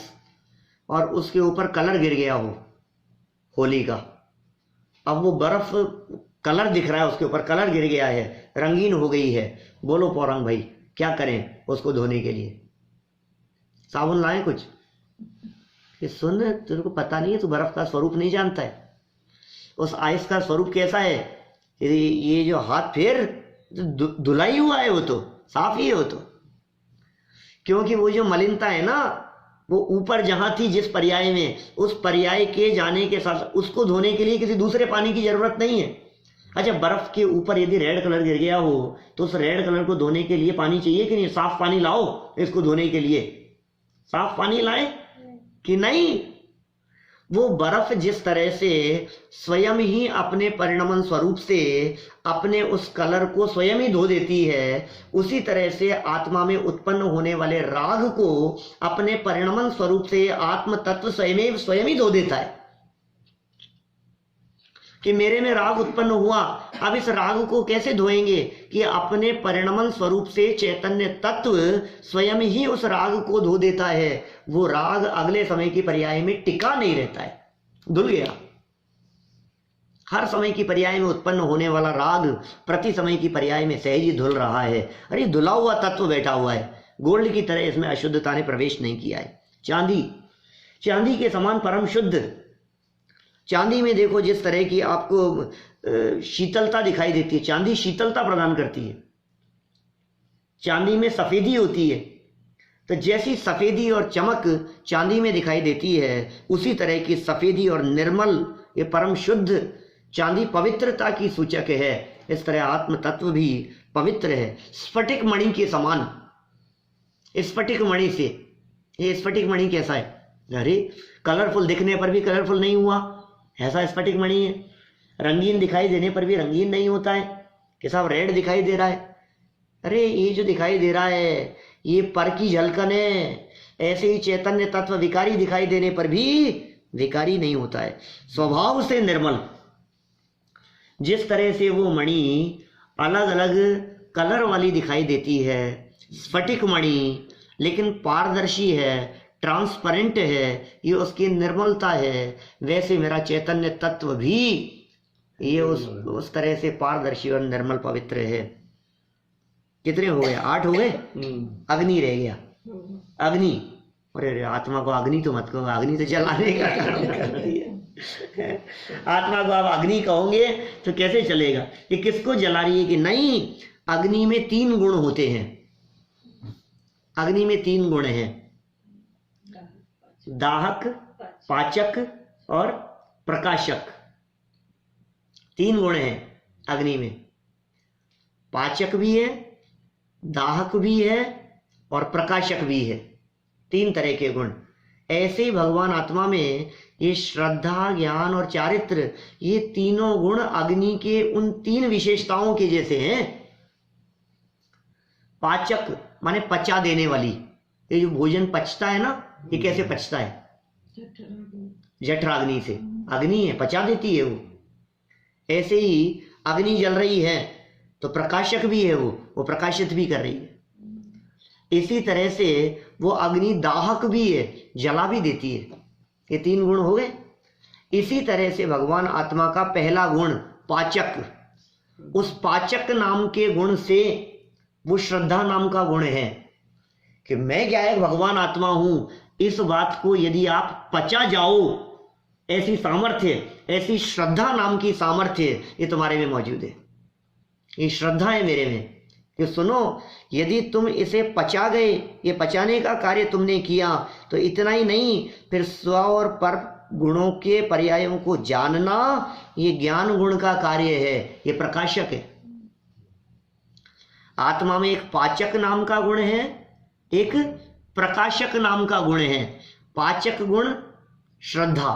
और उसके ऊपर कलर गिर गया हो होली का, अब वो बर्फ कलर दिख रहा है, उसके ऊपर कलर गिर गया है, रंगीन हो गई है। बोलो पौरंग भाई क्या करें उसको धोने के लिए? साबुन लाएं कुछ? कि सुन, तेरे को पता नहीं है, तू बर्फ का स्वरूप नहीं जानता है। उस आइस का स्वरूप कैसा है? ये जो हाथ फेर धुलाई हुआ है, वो तो साफ ही है वो तो। क्योंकि वो जो मलिनता है ना, वो ऊपर जहां थी जिस पर्याय में, उस पर्याय के जाने के साथ उसको धोने के लिए किसी दूसरे पानी की जरूरत नहीं है। अच्छा, बर्फ के ऊपर यदि रेड कलर गिर गया हो तो उस रेड कलर को धोने के लिए पानी चाहिए कि नहीं? साफ पानी लाओ इसको धोने के लिए, साफ पानी लाए कि नहीं? वो बर्फ जिस तरह से स्वयं ही अपने परिणमन स्वरूप से अपने उस कलर को स्वयं ही धो देती है, उसी तरह से आत्मा में उत्पन्न होने वाले राग को अपने परिणमन स्वरूप से आत्म तत्व स्वयं ही धो देता है कि मेरे में राग उत्पन्न हुआ। अब इस राग को कैसे धोएंगे कि अपने परिणमन स्वरूप से चैतन्य तत्व स्वयं ही उस राग को धो देता है। वो राग अगले समय की पर्याय में टिका नहीं रहता है, धुल गया। हर समय की पर्याय में उत्पन्न होने वाला राग प्रति समय की पर्याय में सहज ही धुल रहा है। अरे धुला हुआ तत्व बैठा हुआ है, गोल्ड की तरह इसमें अशुद्धता ने प्रवेश नहीं किया है। चांदी के समान परम शुद्ध। चांदी में देखो जिस तरह की आपको शीतलता दिखाई देती है, चांदी शीतलता प्रदान करती है। चांदी में सफेदी होती है, तो जैसी सफेदी और चमक चांदी में दिखाई देती है, उसी तरह की सफेदी और निर्मल, ये परम शुद्ध चांदी पवित्रता की सूचक है। इस तरह आत्म तत्व भी पवित्र है, स्फटिक मणि के समान। स्फटिक मणि से, ये स्फटिक मणि कैसा है? अरे कलरफुल दिखने पर भी कलरफुल नहीं हुआ, ऐसा स्फटिक मणि है। रंगीन दिखाई देने पर भी रंगीन नहीं होता है कि साहब रेड दिखाई दे रहा है। अरे ये जो दिखाई दे रहा है ये पर की झलकन है। ऐसे ही चैतन्य तत्व विकारी दिखाई देने पर भी विकारी नहीं होता है, स्वभाव से निर्मल। जिस तरह से वो मणि अलग अलग कलर वाली दिखाई देती है, स्फटिक मणि, लेकिन पारदर्शी है, ट्रांसपेरेंट है, ये उसकी निर्मलता है। वैसे मेरा चैतन्य तत्व भी ये उस तरह से पारदर्शी और निर्मल पवित्र है। कितने हो गए? 8 हो गए। अग्नि रह गया, अग्नि। अरे आत्मा को अग्नि तो मत कहो, अग्नि तो जलाने का काम करती है। आत्मा को आप अग्नि कहोगे तो कैसे चलेगा? ये किसको जला रही है? कि नहीं, अग्नि में 3 गुण होते हैं। अग्नि में 3 गुण हैं, दाहक, पाचक और प्रकाशक। 3 गुण हैं अग्नि में। पाचक भी है, दाहक भी है और प्रकाशक भी है। 3 तरह के गुण। ऐसे ही भगवान आत्मा में ये श्रद्धा, ज्ञान और चारित्र, ये तीनों गुण अग्नि के उन 3 विशेषताओं के जैसे हैं। पाचक माने पचा देने वाली। ये जो भोजन पचता है ना, ये कैसे पचता है? जठराग्नि से। अग्नि है, पचा देती है वो। ऐसे ही अग्नि जल रही है तो प्रकाशक भी है, वो प्रकाशित भी कर रही है। इसी तरह से वो अग्नि दाहक भी है, जला भी देती है। ये 3 गुण हो गए। इसी तरह से भगवान आत्मा का पहला गुण पाचक, उस पाचक नाम के गुण से वो श्रद्धा नाम का गुण है कि मैं क्या है, भगवान आत्मा हूं। इस बात को यदि आप पचा जाओ, ऐसी सामर्थ्य, ऐसी श्रद्धा नाम की सामर्थ्य ये तुम्हारे में मौजूद है। ये श्रद्धा है मेरे में कि सुनो, यदि तुम इसे पचा गए, ये पचाने का कार्य तुमने किया, तो इतना ही नहीं, फिर स्व और पर गुणों के पर्यायों को जानना, ये ज्ञान गुण का कार्य है, ये प्रकाशक है। आत्मा में एक पाचक नाम का गुण है, एक प्रकाशक नाम का गुण है। पाचक गुण श्रद्धा,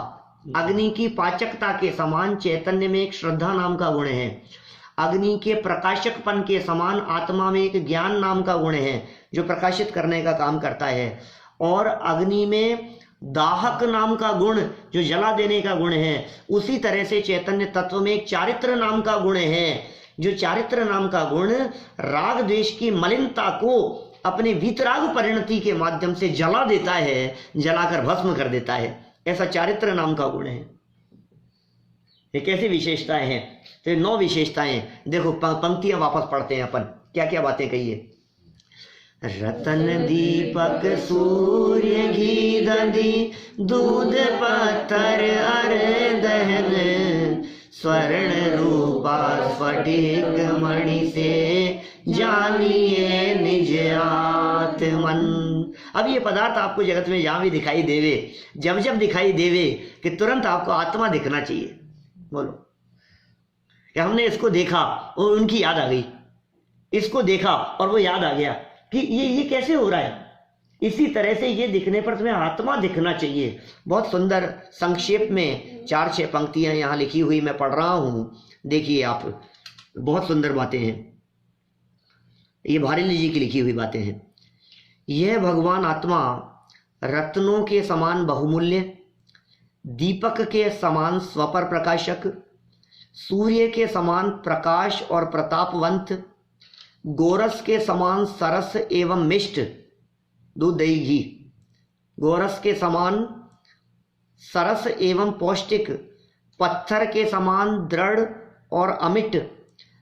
अग्नि की पाचकता के समान चैतन्य में एक श्रद्धा नाम का गुण है। अग्नि के प्रकाशकपन के समान आत्मा में एक ज्ञान नाम का गुण है जो प्रकाशित करने का काम करता है। और अग्नि में दाहक नाम का गुण जो जला देने का गुण है। उसी तरह से चैतन्य तत्व में एक चारित्र नाम का गुण है, जो चारित्र नाम का गुण राग द्वेष की मलिनता को अपने वीतराग परिणति के माध्यम से जला देता है, जलाकर भस्म कर देता है। ऐसा चारित्र नाम का गुण है। ये कैसी विशेषताएं हैं? तो 9 विशेषताएं। देखो पंक्तियां वापस पढ़ते हैं अपन, क्या क्या बातें कही है। रतन दीपक सूर्य घी दधी दूध पत्थर अर दहन स्वर्ण रूपा स्फटिक मणि से जानिए निज आत्मन। अब ये पदार्थ आपको जगत में जहां भी दिखाई देवे, जब जब दिखाई देवे, कि तुरंत आपको आत्मा दिखना चाहिए। बोलो, कि हमने इसको देखा और उनकी याद आ गई, इसको देखा और वो याद आ गया कि ये कैसे हो रहा है। इसी तरह से ये दिखने पर तुम्हें आत्मा दिखना चाहिए। बहुत सुंदर संक्षेप में 4-6 पंक्तियां यहाँ लिखी हुई मैं पढ़ रहा हूँ, देखिए आप, बहुत सुंदर बातें हैं, ये भारली जी की लिखी हुई बातें हैं। यह भगवान आत्मा रत्नों के समान बहुमूल्य, दीपक के समान स्वपर प्रकाशक, सूर्य के समान प्रकाश और प्रतापवंत, गोरस के समान सरस एवं मिष्ट, दूध दही घी, गोरस के समान सरस एवं पौष्टिक, पत्थर के समान दृढ़ और अमिट,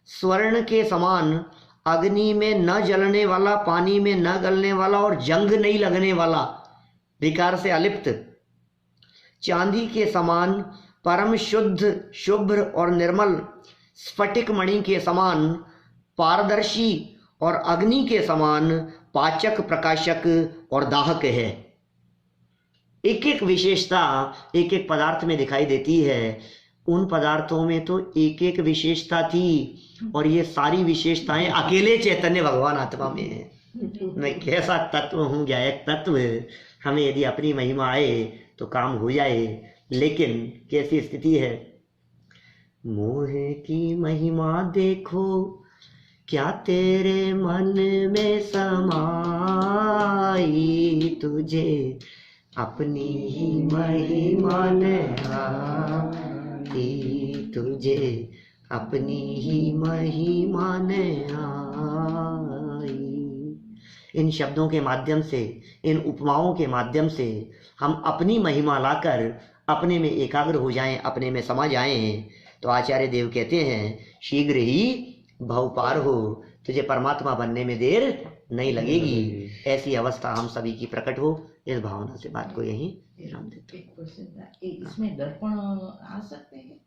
स्वर्ण के समान अग्नि में न जलने वाला, पानी में न गलने वाला और जंग नहीं लगने वाला, विकार से अलिप्त, चांदी के समान परम शुद्ध, शुभ्र और निर्मल, स्फटिक मणि के समान पारदर्शी और अग्नि के समान पाचक, प्रकाशक और दाहक है। एक एक विशेषता एक एक पदार्थ में दिखाई देती है। उन पदार्थों में तो एक एक विशेषता थी और ये सारी विशेषताएं अकेले चैतन्य भगवान आत्मा में है। मैं कैसा तत्व हूँ, गायक तत्व, हमें यदि अपनी महिमा आए तो काम हो जाए, लेकिन कैसी स्थिति है। मोह की महिमा देखो क्या तेरे मन में समाई, तुझे अपनी ही महिमा ने आई, तुझे अपनी ही महिमा ने आई। इन शब्दों के माध्यम से, इन उपमाओं के माध्यम से हम अपनी महिमा लाकर अपने में एकाग्र हो जाएं, अपने में समा जाएं, तो आचार्य देव कहते हैं शीघ्र ही भव पार हो, तुझे परमात्मा बनने में देर नहीं लगेगी। ऐसी अवस्था हम सभी की प्रकट हो, इस भावना से बात को यहीं विराम देते हैं। इसमें दर्पण आ सकते हैं।